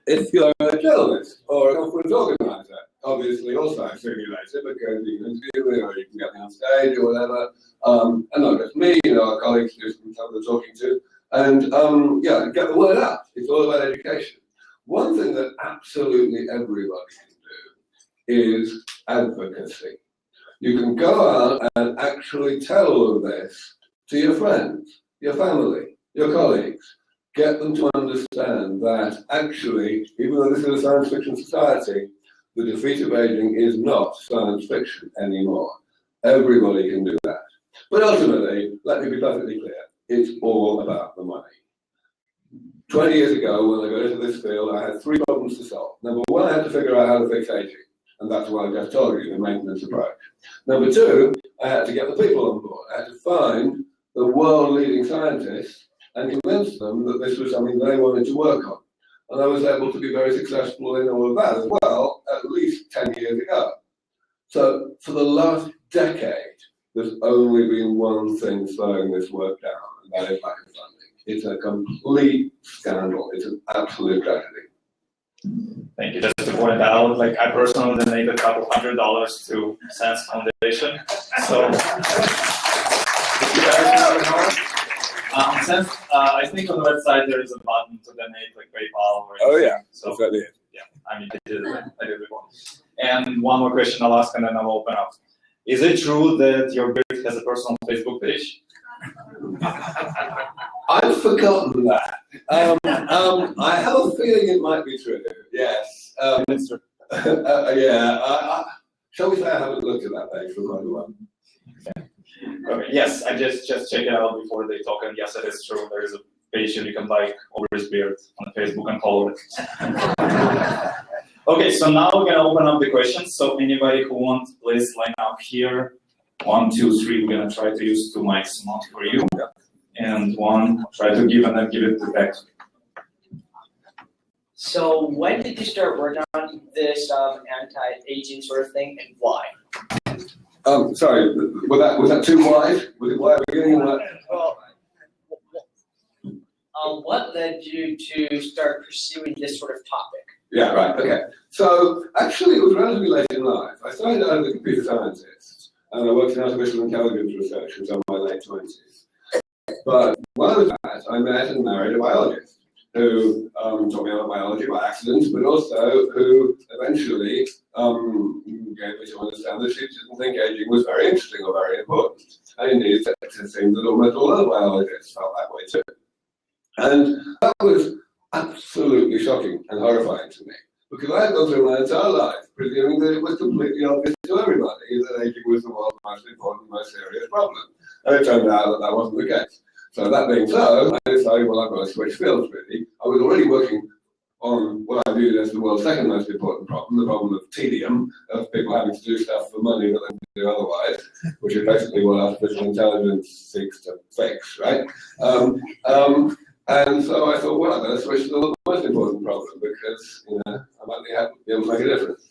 C: If you're a journalist or a conference organizer, obviously also see me later because you can interview me or you can get me on stage or whatever. And not just me, our colleagues who we're talking to. And, yeah, get the word out. It's all about education. One thing that absolutely everybody can is advocacy. You can go out and actually tell all of this to your friends, your family, your colleagues. Get them to understand that actually, even though this is a science fiction society, the defeat of aging is not science fiction anymore. Everybody can do that. But ultimately, let me be perfectly clear, it's all about the money. 20 years ago, when I got into this field, I had 3 problems to solve. Number 1, I had to figure out how to fix aging. And that's what I just told you, the maintenance approach. Number 2, I had to get the people on board. I had to find the world-leading scientists and convince them that this was something they wanted to work on. And I was able to be very successful in all of that as well, at least 10 years ago. So for the last decade, there's only been one thing slowing this work down, and that is lack of funding. It's a complete scandal. It's an absolute tragedy.
A: Thank you. Just to point out, like I personally donated a couple $100 to Science Foundation. So, if you guys want to know, since I think on the website there is a button to donate, like PayPal or anything.
C: Oh yeah,
A: so
C: exactly.
A: Yeah, I mean I did it before. And one more question I'll ask, and then I'll open up. Is it true that your beard has a personal Facebook page?
C: I've forgotten that. I have a feeling it might be true. Yes. Yeah. Shall we say I haven't looked at that page for quite a while?
A: Okay. Yes, I just checked it out before they talk, and yes, it is true. There is a page that you can like Aubrey's beard on Facebook and follow it. Okay, so now we're gonna open up the questions. So anybody who wants, please line up here. 1, 2, 3. We're gonna try to use 2 mics not for you, and 1 try to give and then give it back.
D: So when did you start working on this anti-aging sort of thing, and why?
C: Sorry, was that too wide? Was it wide beginning?
D: Well, what led you to start pursuing this sort of topic?
C: Yeah, right, okay. So, actually, it was relatively late in life. I started out as a computer scientist, and I worked in artificial intelligence research until my late 20s. But while I was at that, I met and married a biologist who taught me about biology by accident, but also who eventually gave me to understand that she didn't think aging was very interesting or very important. And indeed, it seemed that almost all other biologists felt that way too. And that was absolutely shocking and horrifying to me, because I had gone through my entire life presuming that it was completely obvious to everybody that aging was the world's most important, most serious problem. And it turned out that that wasn't the case. So that being so, I decided, well, I've got to switch fields, really. I was already working on what I viewed as the world's second most important problem, the problem of tedium, of people having to do stuff for money that they can do otherwise, which is basically what artificial intelligence seeks to fix, right? And so I thought, well, I'm going to switch to the most important problem because, you know, I might be able to make a difference.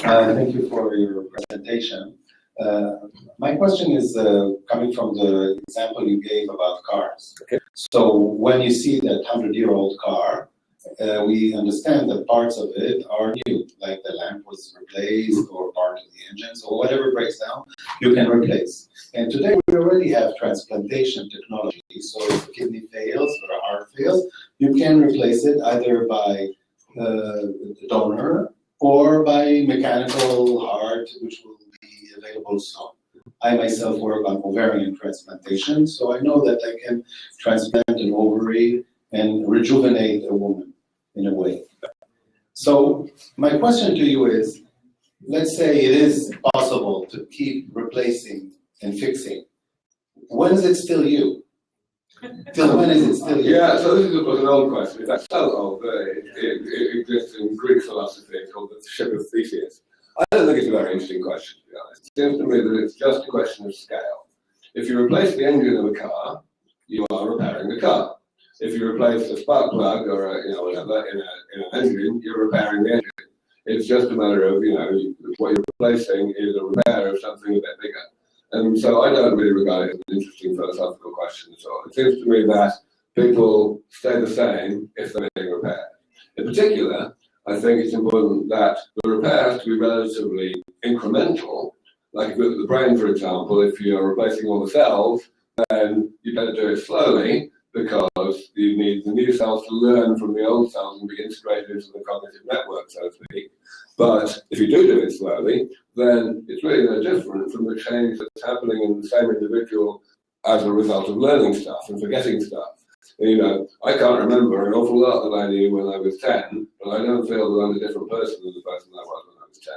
E: Thank you for your presentation. My question is coming from the example you gave about cars.
C: Okay.
E: So when you see that 100-year-old car, we understand that parts of it are new, like the lamp was replaced or part of the engine, so whatever breaks down, you can replace. And today we already have transplantation technology, so if a kidney fails or a heart fails, you can replace it either by the donor or by mechanical heart, which will be available soon. I myself work on ovarian transplantation, so I know that I can transplant an ovary and rejuvenate a woman in a way. So my question to you is, let's say it is possible to keep replacing and fixing. When is it still you? Till when is it still you?
C: Yeah, so this is of course an old question. That's so old. It exists in Greek philosophy called the ship of Theseus. I don't think it's a very interesting question, to be honest. It seems to me that it's just a question of scale. If you replace the engine of a car, you are repairing the car. If you replace a spark plug or whatever in an engine, you're repairing the engine. It's just a matter of, what you're replacing is a repair of something a bit bigger. And so I don't really regard it as an interesting philosophical question at all. It seems to me that people stay the same if they're being repaired. In particular, I think it's important that the repair has to be relatively incremental. Like if you look at the brain, for example, if you're replacing all the cells, then you better do it slowly, because you need the new cells to learn from the old cells and be integrated into the cognitive network, so to speak. But if you do it slowly, then it's really no different from the change that's happening in the same individual as a result of learning stuff and forgetting stuff. And, I can't remember an awful lot that I knew when I was 10, but I don't feel that I'm a different person than the person I was when I was 10.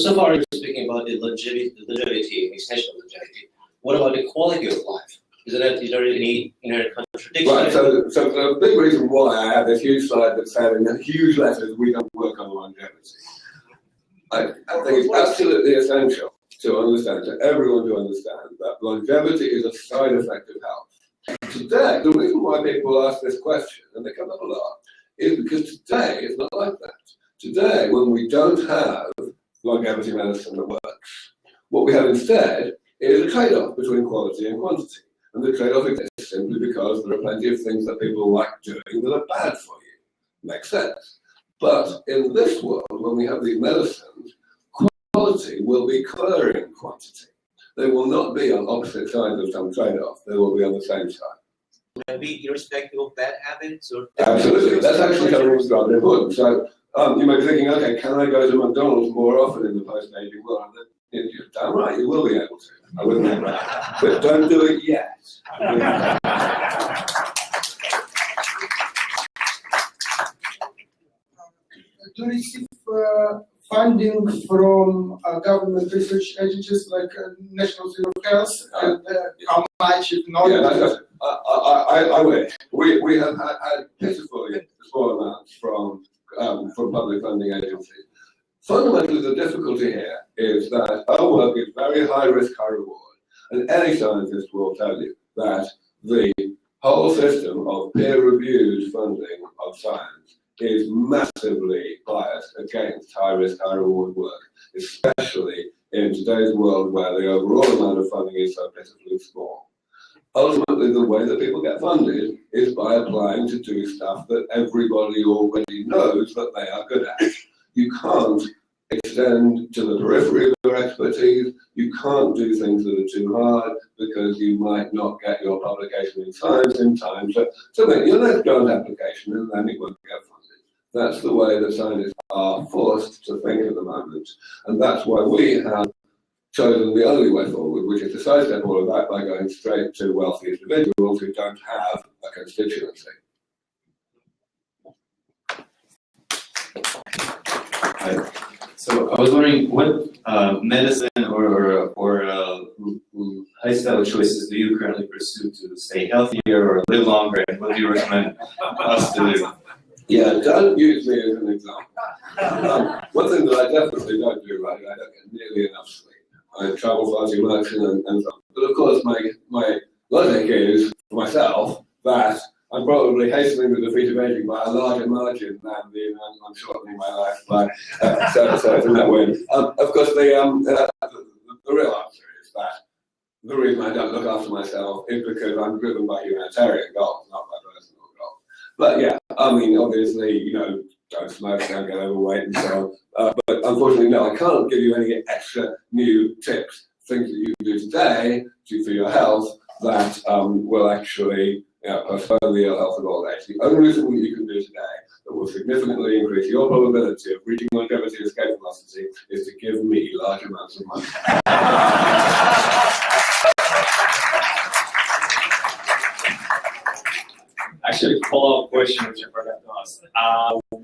F: So far you're speaking about the longevity, extension of longevity. What about the quality of life? Is there any inherent contradiction?
C: Right, so the big reason why I have this huge slide that said in huge letters, we don't work on longevity. I think it's absolutely essential to understand, to everyone to understand, that longevity is a side effect of health. Today, the reason why people ask this question, and they come up a lot, is because today it's not like that. Today, when we don't have longevity medicine that works, what we have instead is a trade-off between quality and quantity. And the trade-off exists simply because there are plenty of things that people like doing that are bad for you. Makes sense. But in this world, when we have these medicines, quality will be coloring quantity. They will not be on opposite sides of some trade-off. They will be on the same side.
F: Would that be irrespective of bad habits? Or
C: Absolutely. That's actually something that's rather important. So you may be thinking, okay, can I go to McDonald's more often in the post-aging world? You're damn right, you will be able to. I wouldn't have that. But don't do it yet.
G: To receive funding from government research agencies like National Institute of Health, and how much, if not?
C: Yeah, that's it. I wish. We have had pitifully small amounts from public funding agencies. Fundamentally, the difficulty here is that our work is very high risk, high reward. And any scientist will tell you that the whole system of peer-reviewed funding of science is massively biased against high risk, high reward work, especially in today's world where the overall amount of funding is so pitifully small. Ultimately, the way that people get funded is by applying to do stuff that everybody already knows that they are good at. You can't extend to the periphery of your expertise. You can't do things that are too hard because you might not get your publication in Science in time to make your next grant application, and then it won't get funded. That's the way that scientists are forced to think at the moment, and that's why we have chosen the only way forward, which is to sidestep all of that by going straight to wealthy individuals who don't have a constituency.
H: So I was wondering, what medicine or lifestyle choices do you currently pursue to stay healthier or live longer, and what do you recommend us to do?
C: Yeah, don't use me as an example. One thing that I definitely don't do right, I don't get nearly enough sleep. I travel far too much and so on. But of course, my logic is, for myself, that I'm probably hastening the defeat of aging by a larger margin than I'm shortening my life by. So it's in that way. Of course, the real answer is that the reason I don't look after myself is because I'm driven by humanitarian goals, not by personal goals. But yeah, I mean, obviously, don't smoke, don't get overweight, and so on. But unfortunately, no, I can't give you any extra new tips, things that you can do today for your health that will actually postpone the ill health of old age. The only thing that you can do today that will significantly increase your probability of reaching longevity escape velocity is to give me large amounts of money.
A: Actually, follow-up question which I forgot to ask.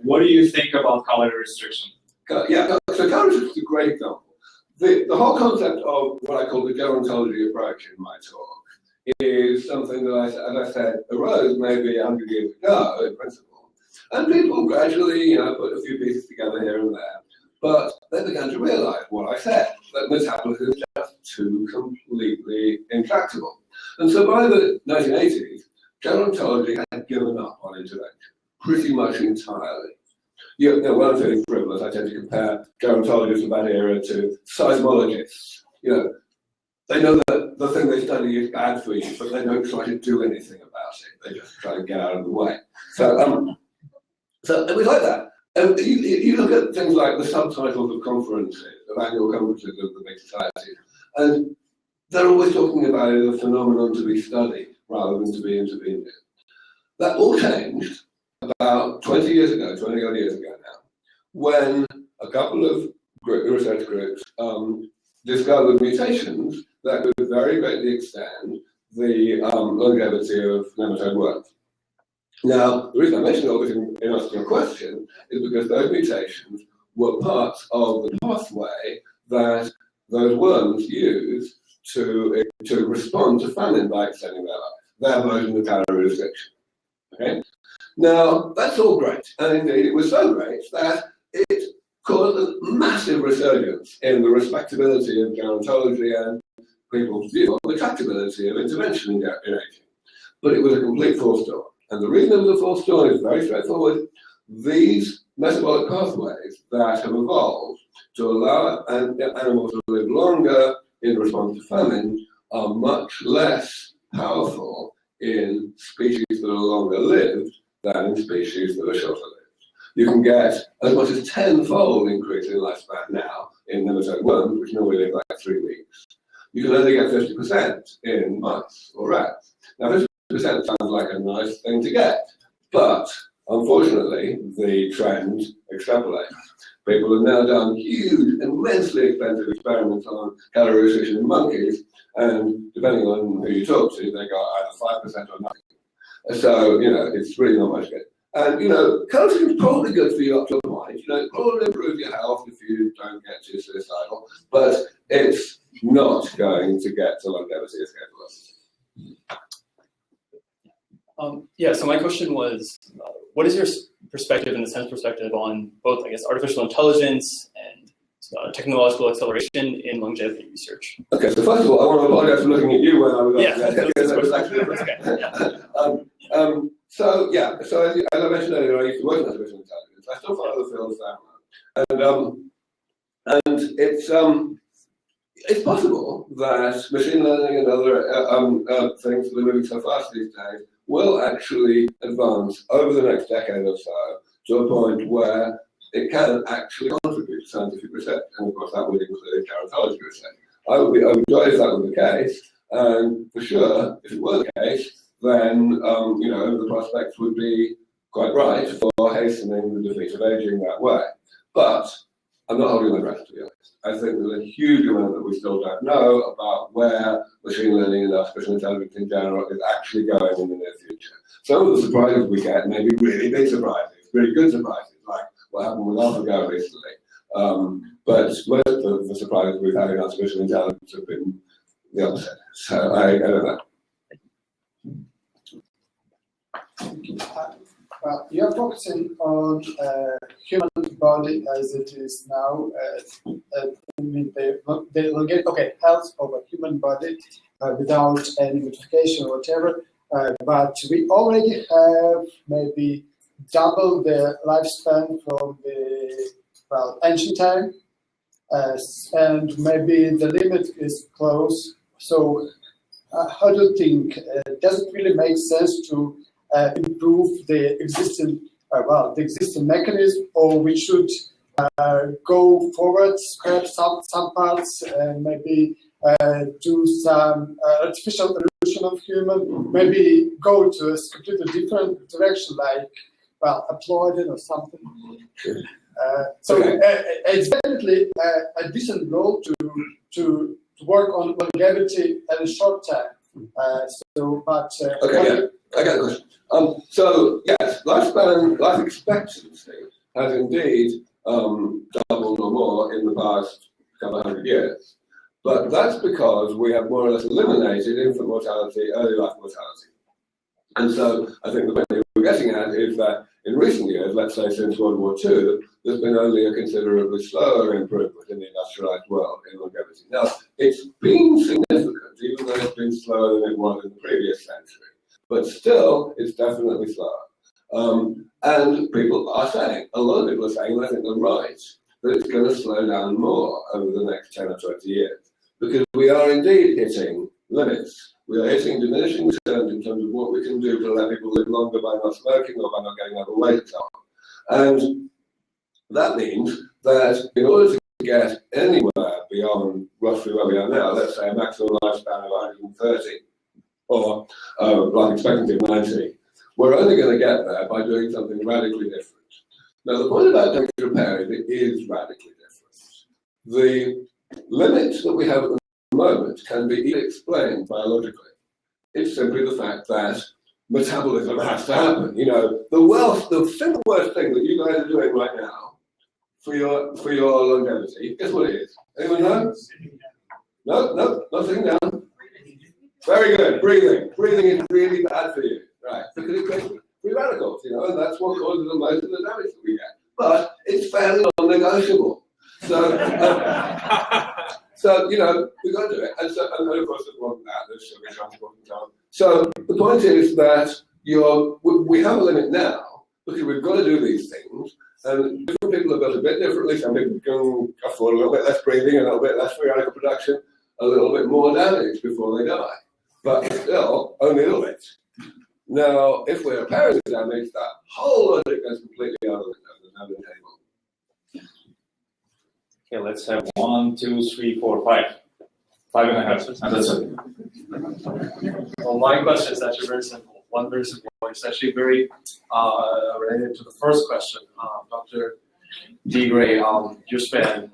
A: What do you think about calorie restriction?
C: Yeah, so calorie restriction is a great example. The whole concept of what I call the gerontology approach in my talk is something that, as I said, arose maybe 100 years ago in principle. And people gradually, put a few pieces together here and there. But they began to realize what I said, that metabolism is just too completely intractable. And so by the 1980s, gerontology had given up on intervention, pretty much entirely. When I'm feeling frivolous, I tend to compare gerontologists of that era to seismologists. They know that the thing they study is bad for you, but they don't try to do anything about it. They just try to get out of the way. So it was like that. And you look at things like the subtitles of conferences, of annual conferences of the big societies, and they're always talking about it as a phenomenon to be studied rather than to be intervened in. That all changed about 20 years ago, 20 odd years ago now, when a couple of research groups discovered mutations that could very greatly extend the longevity of nematode worms. Now, the reason I mention all this in answer to your question is because those mutations were parts of the pathway that those worms use to respond to famine by extending their life, their version of calorie restriction. Okay? Now, that's all great, and indeed it was so great that it caused a massive resurgence in the respectability of gerontology and people's view of the tractability of intervention in aging. But it was a complete false dawn. And the reason it was a false dawn is very straightforward. These metabolic pathways that have evolved to allow animals to live longer in response to famine are much less powerful in species that are longer lived than in species that are shorter lived. You can get as much as 10-fold increase in lifespan now in nematode worms, which normally live like 3 weeks. You can only get 50% in mice or rats. Now, 50% sounds like a nice thing to get, but unfortunately, the trend extrapolates. People have now done huge, immensely expensive experiments on calorie restriction in monkeys, and depending on who you talk to, they got either 5% or nothing. So, it's really not much good. And, calorie restriction is probably good for you up to a point. It probably improves your health if you don't get too suicidal, but it's not going to get to longevity escape velocity.
I: So my question was, what is your perspective and the Center's perspective on both, artificial intelligence and technological acceleration in longevity research? Okay,
C: so first of all, I want to apologize for looking at you when I was So as I mentioned earlier, I used to work in artificial intelligence. I still follow the field that and it's possible that machine learning and other things that are moving so fast these days will actually advance over the next decade or so to a point where it can actually contribute to scientific research, and of course that would include gerontology research. I would be overjoyed if that was the case, and for sure, if it were the case, then the prospects would be quite bright for hastening the defeat of aging that way. But I'm not holding my breath, to be honest. I think there's a huge amount that we still don't know about where machine learning and artificial intelligence in general is actually going in the near future. Some of the surprises we get may be really big surprises, really good surprises, like what happened with AlphaGo recently. But most of the surprises we've had in artificial intelligence have been the opposite. So I don't know.
G: Well, you're focusing on human body as it is now, health of a human body without any modification or whatever. But we already have maybe double the lifespan from the ancient time, and maybe the limit is close. So, how do you think? Does it really make sense to improve the existing mechanism, or we should go forward, scrap some parts, and maybe do some artificial evolution of human, maybe go to a completely different direction, like aploided or something. It's definitely a decent goal to work on longevity in a short time.
C: I got a question. So yes, life expectancy has indeed doubled or more in the past couple of hundred years. But that's because we have more or less eliminated infant mortality, early life mortality. And so I think the point we're getting at is that in recent years, let's say since World War II, there's been only a considerably slower improvement in the industrialized world in longevity. Now, it's been significant, even though it's been slower than it was in the previous century. But still, it's definitely slower. And people are saying, a lot of people are saying, and I think they're right, that it's going to slow down more over the next 10 or 20 years. Because we are indeed hitting limits. We are hitting diminishing returns in terms of what we can do to let people live longer by not smoking or by not getting overweight and so on. And that means that in order to get anywhere beyond roughly where we are now, let's say a maximum lifespan of 130, or life expectancy of 90, we're only going to get there by doing something radically different. Now, the point about damage repair is it is radically different. The limits that we have at the moment can be explained biologically. It's simply the fact that metabolism has to happen. The single worst thing that you guys are doing right now for your longevity, guess what it is? Anyone know? No, not sitting down. Very good. Breathing. Breathing is really bad for you, right? Because it creates free radicals, and that's what causes most of the damage that we get. But it's fairly non-negotiable. So, we've got to do it. And of course, there's more than that. There's sugar transport and so on. So the point is that we have a limit now because we've got to do these things. And different people are built a bit differently. Some people can afford a little bit less breathing, a little bit less free radical production, a little bit more damage before they die. But still, only a little bit. Now, if we're repairing the damage, that whole logic goes completely out of the table.
A: Okay, let's have 1, 2, 3, 4, 5. 5.5, and that's it.
J: Well, my question is actually very simple. One very simple one. It's actually very related to the first question. Dr. DeGrey, you spent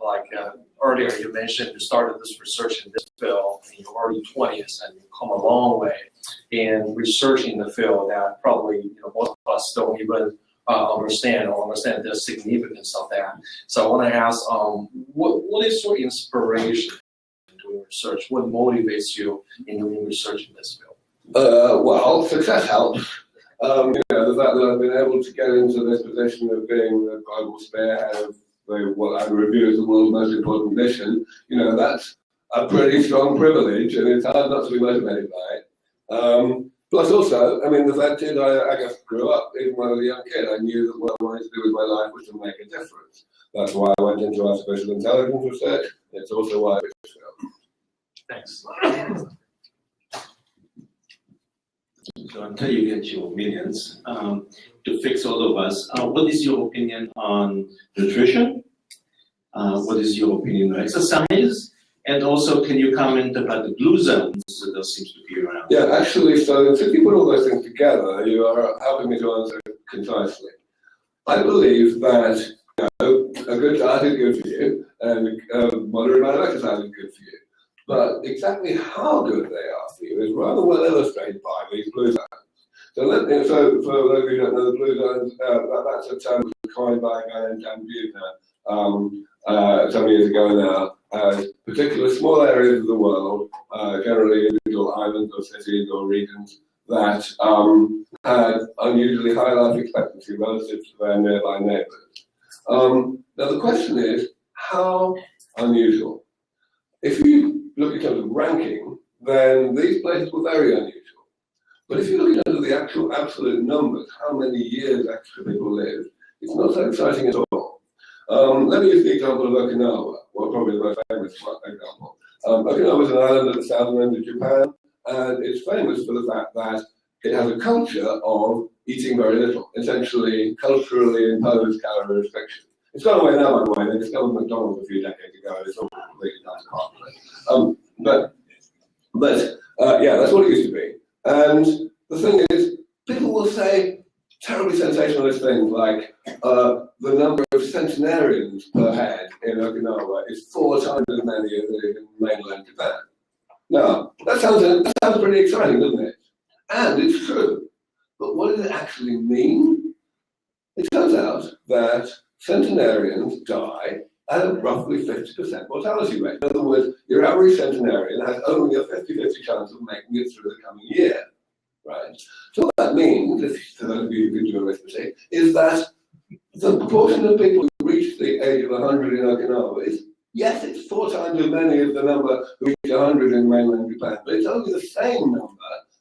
J: earlier you mentioned you started this research in this field in your early 20s, and you've come a long way in researching the field that probably most of us don't even understand the significance of that. So I want to ask, what is your inspiration in doing research? What motivates you in doing research in this field?
C: Well, success helps. The fact that I've been able to get into this position of being the global spearhead of what I review as the world's most important mission, that's a pretty strong privilege, and it's hard not to be motivated by it. Plus also, the fact is I just grew up, even when I was a young kid, I knew that what I wanted to do with my life was to make a difference. That's why I went into artificial intelligence research. It's also why I did this field.
J: Thanks.
F: So until you get your millions to fix all of us, what is your opinion on nutrition? What is your opinion on exercise? And also, can you comment about the blue zones that seems to be around?
C: Yeah, actually, so if you put all those things together, you are helping me to answer concisely. I believe that a good diet is good for you, and a moderate amount of exercise is good for you. But exactly how good they are for you is rather well illustrated by these blue zones. So, for those of you who don't know the blue zones, that's a term that was coined by a guy named Dan Buettner some years ago now, as particular small areas of the world, generally individual islands or cities or regions, that had unusually high life expectancy relative to their nearby neighbours. Now the question is, how unusual? If you look in terms of ranking, then these places were very unusual. But if you look in terms of the actual absolute numbers, how many years extra people lived, it's not so exciting at all. Let me use the example of Okinawa, well, probably the most famous example. Okinawa is an island at the southern end of Japan, and it's famous for the fact that it has a culture of eating very little, essentially culturally imposed calorie restriction. It's gone away now, by the way. They discovered McDonald's a few decades ago, and it's all completely down to part. Yeah, that's what it used to be. And the thing is, people will say terribly sensationalist things like the number of centenarians per head in Okinawa is 4 times as many as it is in mainland Japan. Now, that sounds pretty exciting, doesn't it? And it's true. But what does it actually mean? It turns out that centenarians die at a roughly 50% mortality rate. In other words, your average centenarian has only a 50-50 chance of making it through the coming year. Right? So what that means, if to those of you who can do arithmetic, is that the proportion of people who reach the age of 100 in Okinawa is, yes, it's 4 times as many as the number who reach 100 in mainland Japan, but it's only the same number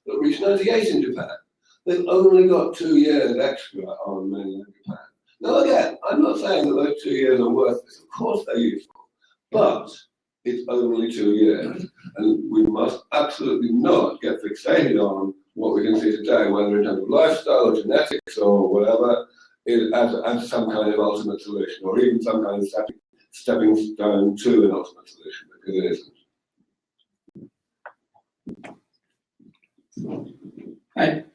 C: that reach 98 in Japan. They've only got 2 years extra on mainland Japan. Now again, I'm not saying that those 2 years are worthless. Of course they're useful, but it's only 2 years, and we must absolutely not get fixated on what we can see today, whether in terms of lifestyle or genetics or whatever, as some kind of ultimate solution, or even some kind of stepping stone to an ultimate solution, because it isn't.
K: Hi.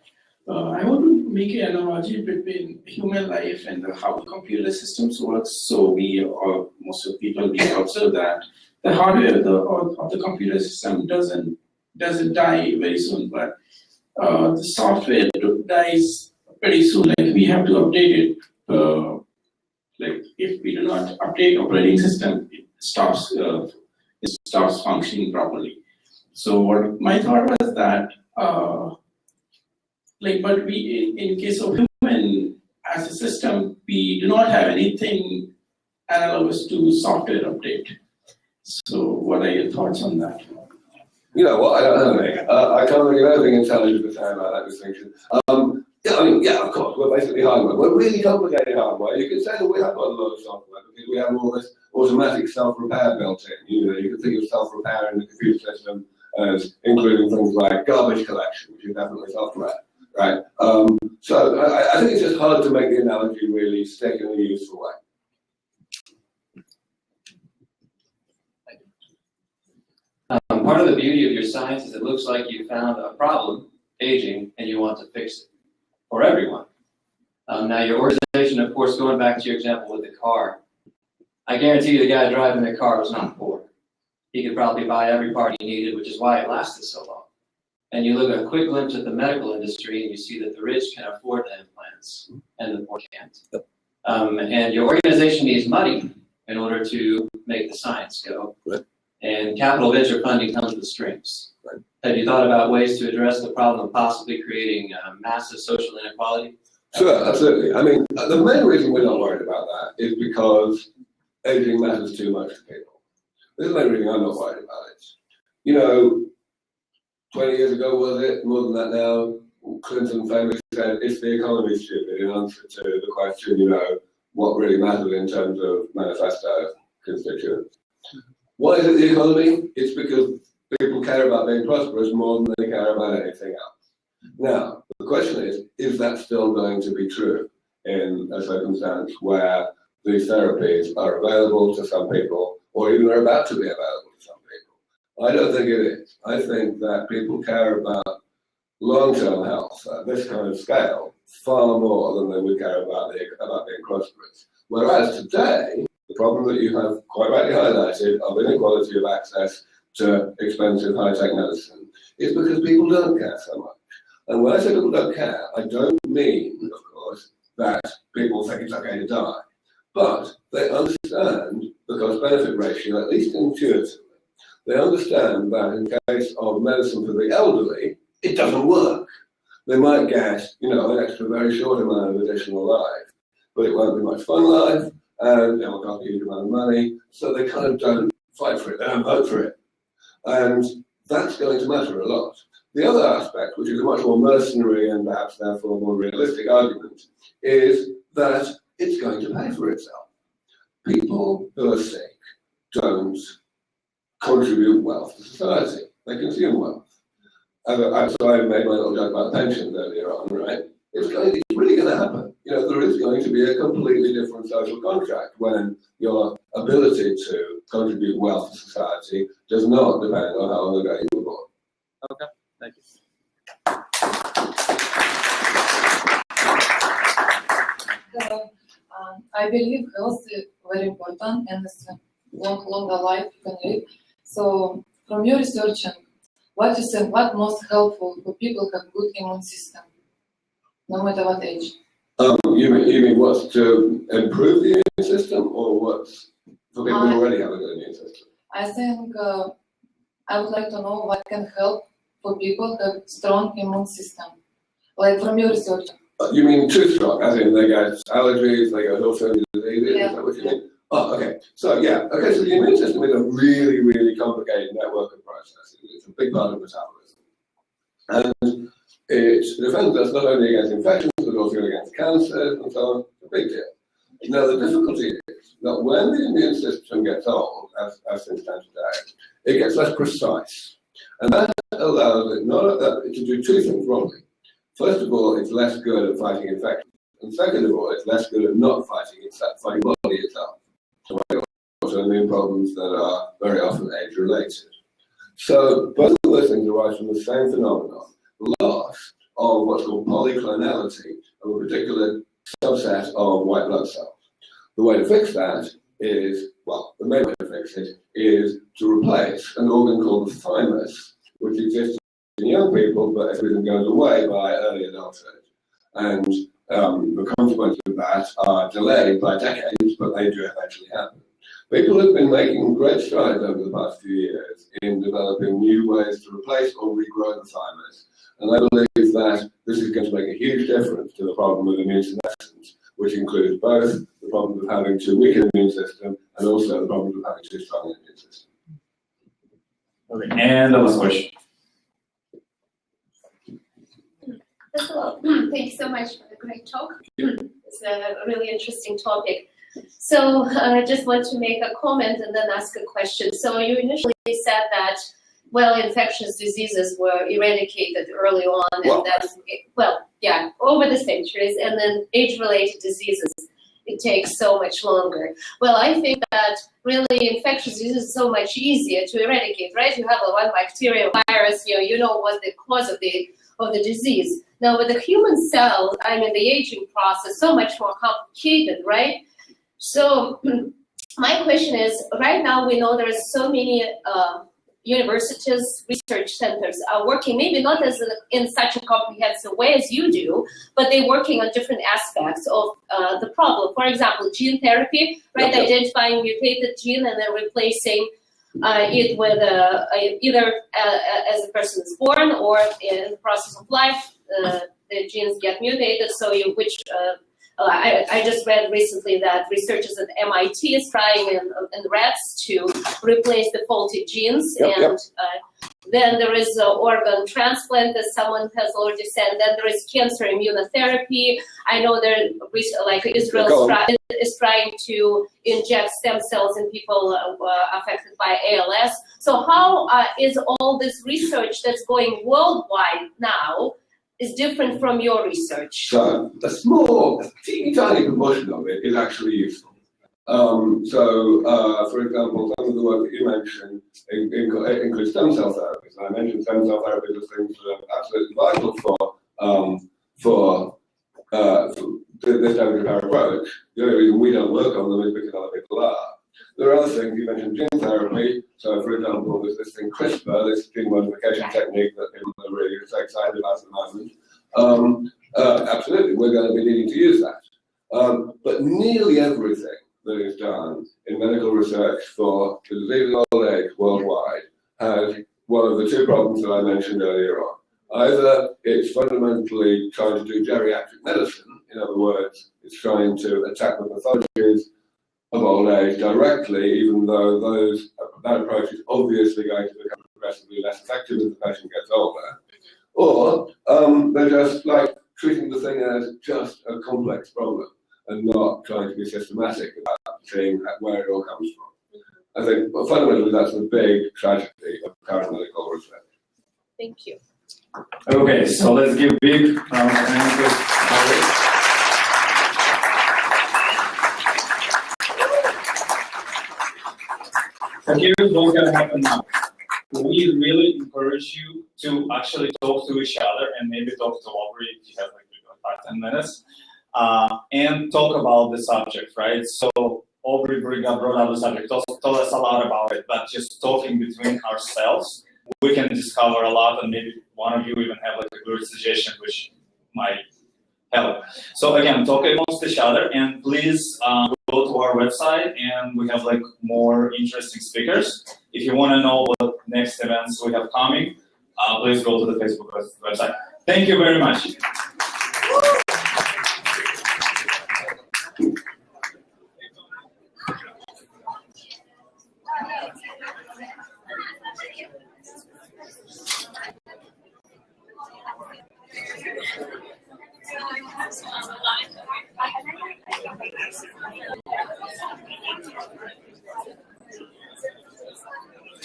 K: I want to make an analogy between human life and how the computer systems work. So we, or most of the people, we observe that the hardware of the computer system doesn't die very soon, but the software dies pretty soon. Like we have to update it. Like if we do not update operating system, it stops functioning properly. So what my thought was that, but we, in case of human as a system, we do not have anything analogous to software update. So what are your thoughts on that?
C: You know what, I don't know, mate. I can't think of anything intelligent to say about that distinction. Yeah, of course, we're basically hardware. We're really complicated hardware. You could say that we have got a lot of software because we have all this automatic self-repair built in. You know, you can think of self-repair in the computer system as including things like garbage collection, which is definitely software, right? So I think it's just hard to make the analogy really stick in a useful way.
L: Part of the beauty of your science is it looks like you found a problem, aging, and you want to fix it for everyone. Now your organization, of course, going back to your example with the car, I guarantee you the guy driving the car was not poor. He could probably buy every part he needed, which is why it lasted so long. And you look at a quick glimpse at the medical industry and you see that the rich can afford the implants and the poor can't. And your organization needs money in order to make the science go.
C: Right. And
L: capital venture funding comes with strings.
C: Right.
L: Have you thought about ways to address the problem of possibly creating massive social inequality?
C: Sure, absolutely. I mean, the main reason we're not worried about that is because aging matters too much to people. This is the main reason I'm not worried about it. You know, 20 years ago, was it? More than that now, Clinton famously said, "Is the economy stupid?" in answer to the question, you know, what really matters in terms of manifesto constituents. Why is it the economy? It's because people care about being prosperous more than they care about anything else. Now, the question is that still going to be true in a circumstance where these therapies are available to some people, or even are about to be available to some people? I don't think it is. I think that people care about long-term health at this kind of scale far more than they would care about being prosperous. Whereas today, the problem that you have quite rightly highlighted of inequality of access to expensive high-tech medicine is because people don't care so much. And when I say people don't care, I don't mean, of course, that people think it's okay to die. But they understand the cost-benefit ratio, at least intuitively. They understand that in case of medicine for the elderly, it doesn't work. They might get, an extra very short amount of additional life, but it won't be much fun life, and it will cost a huge amount of money, so they kind of don't fight for it, they don't vote for it. And that's going to matter a lot. The other aspect, which is a much more mercenary and perhaps therefore more realistic argument, is that it's going to pay for itself. People who are sick don't contribute wealth to society. They consume wealth. So I made my little joke about pensions earlier on, right? It's really going to happen. There is going to be a completely different social contract when your ability to contribute wealth to society does not depend on how long ago you were born.
J: Okay, thank you.
M: Hello. I believe health is very important and it's a longer life you can live. So, from your research, what you think, what most helpful for people who have good immune system, no matter what age?
C: You mean what's to improve the immune system, or what's for people who already have a good immune system?
M: I think I would like to know what can help for people who have strong immune system, like from your research.
C: You mean too strong, as in they get allergies, they get autoimmune diseases,
M: Yeah.
C: Is that what you mean? Oh, okay. So the immune system is a really, really complicated network of processes. It's a big part of metabolism. And it defends us not only against infections, but also against cancers and so on. It's a big deal. Now, the difficulty is that when the immune system gets old, as things stand today, it gets less precise. And that allows it to do two things wrongly. First of all, it's less good at fighting infections. And second of all, it's less good at not fighting body itself. So autoimmune problems that are very often age-related. So both of those things arise from the same phenomenon, loss of what's called polyclonality of a particular subset of white blood cells. The way to fix that is, the main way to fix it is to replace an organ called the thymus, which exists in young people, but everything goes away by early adulthood. And the consequences of that are delayed by decades, but they do eventually happen. People have been making great strides over the past few years in developing new ways to replace or regrow the thymus. And I believe that this is going to make a huge difference to the problem of immune senescence, which includes both the problem of having too weak an immune system and also the problem of having too strong an immune system.
A: Okay, and the last question.
N: First of all, thank you so much for the great talk. It's a really interesting topic. So I just want to make a comment and then ask a question. So you initially said that, infectious diseases were eradicated early on, and then, over the centuries, and then age-related diseases, it takes so much longer. Well, I think that really infectious disease is so much easier to eradicate, right? You have one bacteria, virus, you know what the cause of the disease. Now, with the human cells, the aging process, so much more complicated, right? So my question is, right now we know there are so many universities, research centers are working, maybe not in such a comprehensive way as you do, but they're working on different aspects of the problem. For example, gene therapy, right?
C: Okay.
N: Identifying mutated gene and then replacing it with either as a person is born or in the process of life, the genes get mutated. So I just read recently that researchers at MIT is trying in rats to replace the faulty genes. Then there is organ transplant, as someone has already said. Then there is cancer immunotherapy. I know Israel is trying to inject stem cells in people affected by ALS. So how is all this research that's going worldwide now is different from your research?
C: So a teeny tiny proportion of it is actually useful. For example, some of the work that you mentioned includes stem cell therapies. And I mentioned stem cell therapies as things that are absolutely vital for this type of approach. The only reason we don't work on them is because other people are. There are other things. You mentioned gene therapy. So, for example, there's this thing CRISPR, this gene modification technique that people are really so excited about at the moment. Absolutely, we're going to be needing to use that. But nearly everything that is done in medical research for the disease of old age worldwide has one of the two problems that I mentioned earlier on. Either it's fundamentally trying to do geriatric medicine, in other words, it's trying to attack the pathologies of old age directly, even though that approach is obviously going to become progressively less effective as the patient gets older. Or they're just like treating the thing as just a complex problem and not trying to be systematic about seeing where it all comes from. I think fundamentally that's the big tragedy of current medical research.
N: Thank you.
A: Okay, so let's give big round of applause to Aubrey. So here's what's going to happen now. We really encourage you to actually talk to each other and maybe talk to Aubrey if you have like 5-10 minutes. And talk about the subject, right? So Aubrey brought up the subject, told us a lot about it, but just talking between ourselves, we can discover a lot, and maybe one of you even have like a good suggestion which might help. So again, talk amongst each other, and please go to our website, and we have like more interesting speakers. If you want to know what next events we have coming, please go to the Facebook website. Thank you very much.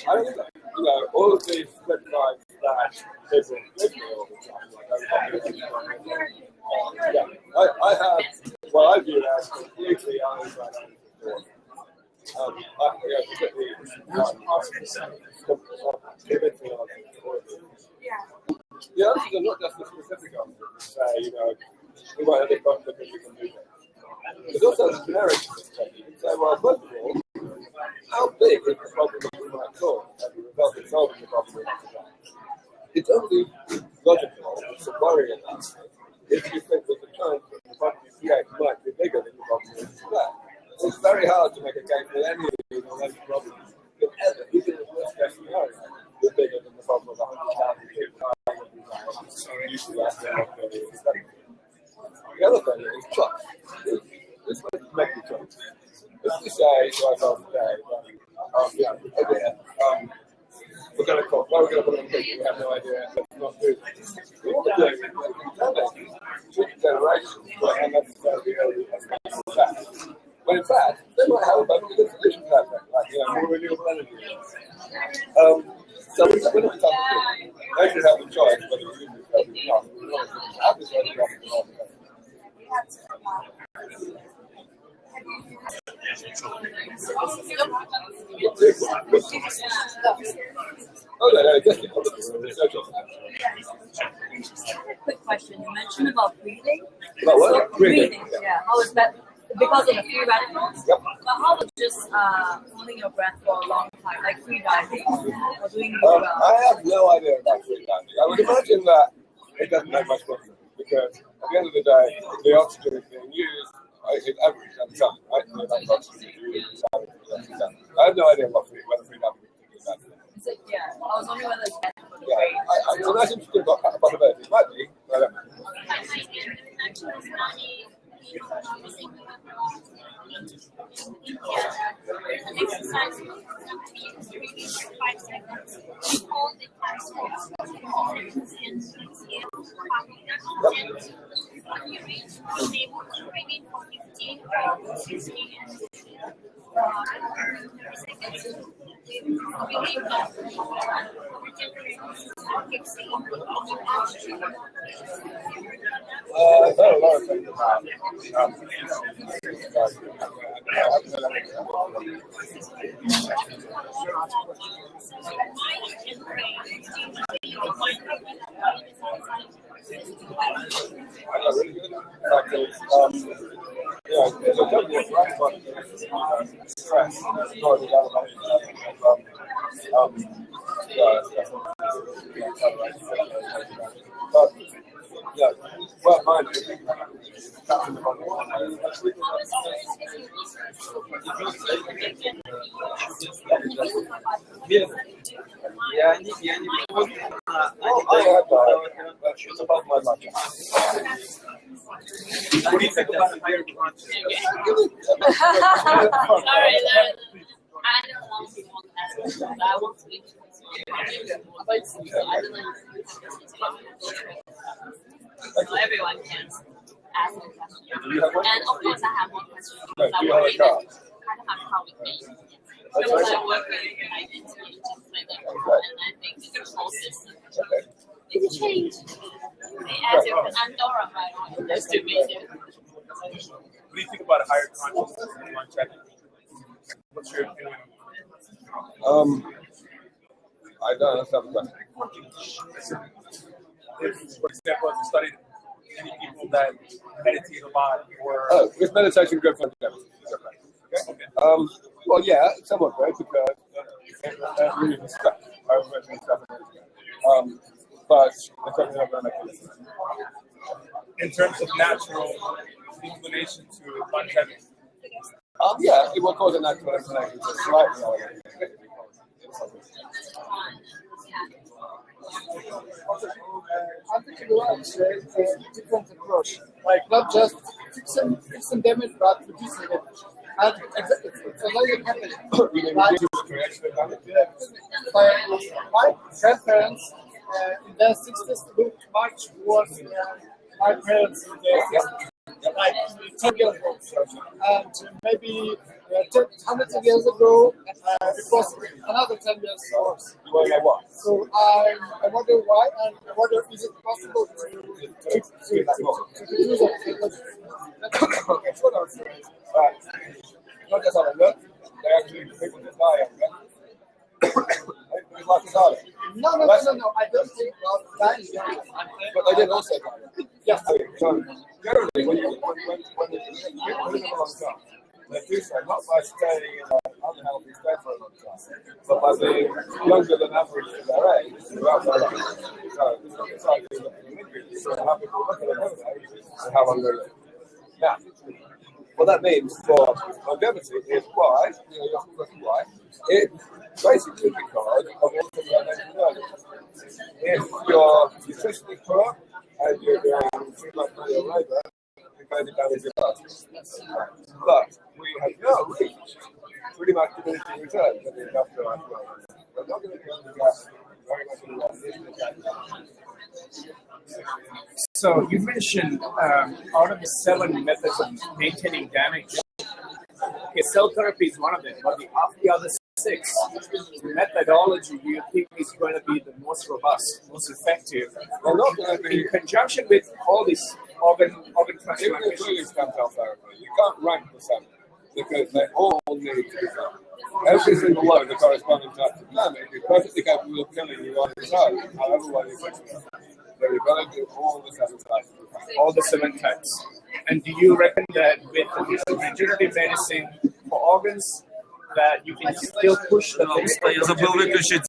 O: I don't think all of these flip sides that people give me all the time, I have what I view as completely unidentified. The answers are not just the specific answers. Say, we might have this problem because we can do that. There's also a generic question. You can say, well, first of all, how big is the problem that we might solve as a result of solving the problem we might solve? It's only logical to worry about it if you think that the chance that the problem you create might be bigger than the problem you expect. It's very hard to make a case that any of these problems could ever, even in the worst case scenario, be bigger than the problem of 100,000 people. The other thing is trust. It's going to make the choice. If you say to ourselves today, we're going to call, where are we going to put it on the we have no idea, let's not do this. What we're doing is telling future generations what unnecessarily early effects. When in fact, they might have a perfectly good solution to that thing, like more renewable energy. So we're not talking about they should have the choice whether we use this or not. We want to have this or not.
P: Quick question. You mentioned about breathing.
O: About what?
P: Breathing. Yeah. How is that? Because of the free radicals?
O: Yep.
P: But how about just holding your breath for a long time, like free diving or doing
O: I have no idea about free diving. I would imagine that it doesn't make much difference because at the end of the day, the oxygen is being used. It's average at the time, right? So that's oxygen is used. I have no idea whether free diving is that.
P: Yeah, I was wondering whether it's better for the
O: brain. I'm not interested about it. It might be, but I don't know.
Q: Exercise for 5 seconds. Hold it for 15 or 16 seconds. 2016?
O: There are a lot of things about really good. Yeah, there's a double right button. Stress. But yeah, well, mine. Я не помню. It's above my budget. What do you think about the higher content?
Q: Sorry, I don't want to ask, but I want to be but so I don't know. So everyone can ask a question. And of course, I have one question. I work in kind of have how we think. Because I work with identity agents like that, and I think the whole system it changed. As if Andorra, by the way, just to be here.
O: What do you think about higher consciousness and longevity? What's your opinion? I don't understand the question. If, for example, if you studied any people that meditate a lot or... is meditation good for longevity? Okay. Well, yeah, somewhat good because that really is stuff. I was mentioning stuff but it's something I'm going to make it. In terms of natural inclination to longevity? Yeah, it will cause a natural inclination to slightly elevate.
G: I think you want a different approach, like not just fixing damage, but reducing damage. And it's already happening. My grandparents in their 60s looked much worse than my parents in their 60s. Like 10 years ago. And maybe 100 years ago, it was another 10 years worse. So I wonder why, and I wonder is it possible to do that?
O: Okay, so that's not just have a look, they actually people just die of it.
G: No, I don't think about dying.
O: But they did also die. Yes. So generally, when you live a long time, they do so not by staying in an unhealthy state for a long time, but by being younger than average in their age throughout their life. So it's not exactly looking at injuries, so how people look at it nowadays and how long they live. Now, what that means for longevity is why, you have to look at why, it's basically because of what I mentioned earlier. If you're nutritionally poor and you're doing too much manual labor, you're going to damage your body. But we have now reached pretty much diminishing returns in the industrialized world. We're not going to be able to get very much in the
R: So you mentioned out of the 7 methods of maintaining damage, okay, cell therapy is one of them, but of the other 6, methodology do you think is going to be the most robust, most effective?
O: Well, not going to be
R: in conjunction with all this organ transplantation.
O: Including stem cell therapy. You can't rank the 7 because they all need to be done. Every single one of the corresponding types of damage is perfectly capable of killing you on its own, however well you fix it. So you've got to do all the 7 types.
R: All the 7 types. And do you reckon that with the regenerative medicine for organs, that you can still push the
S: Я забыл выключить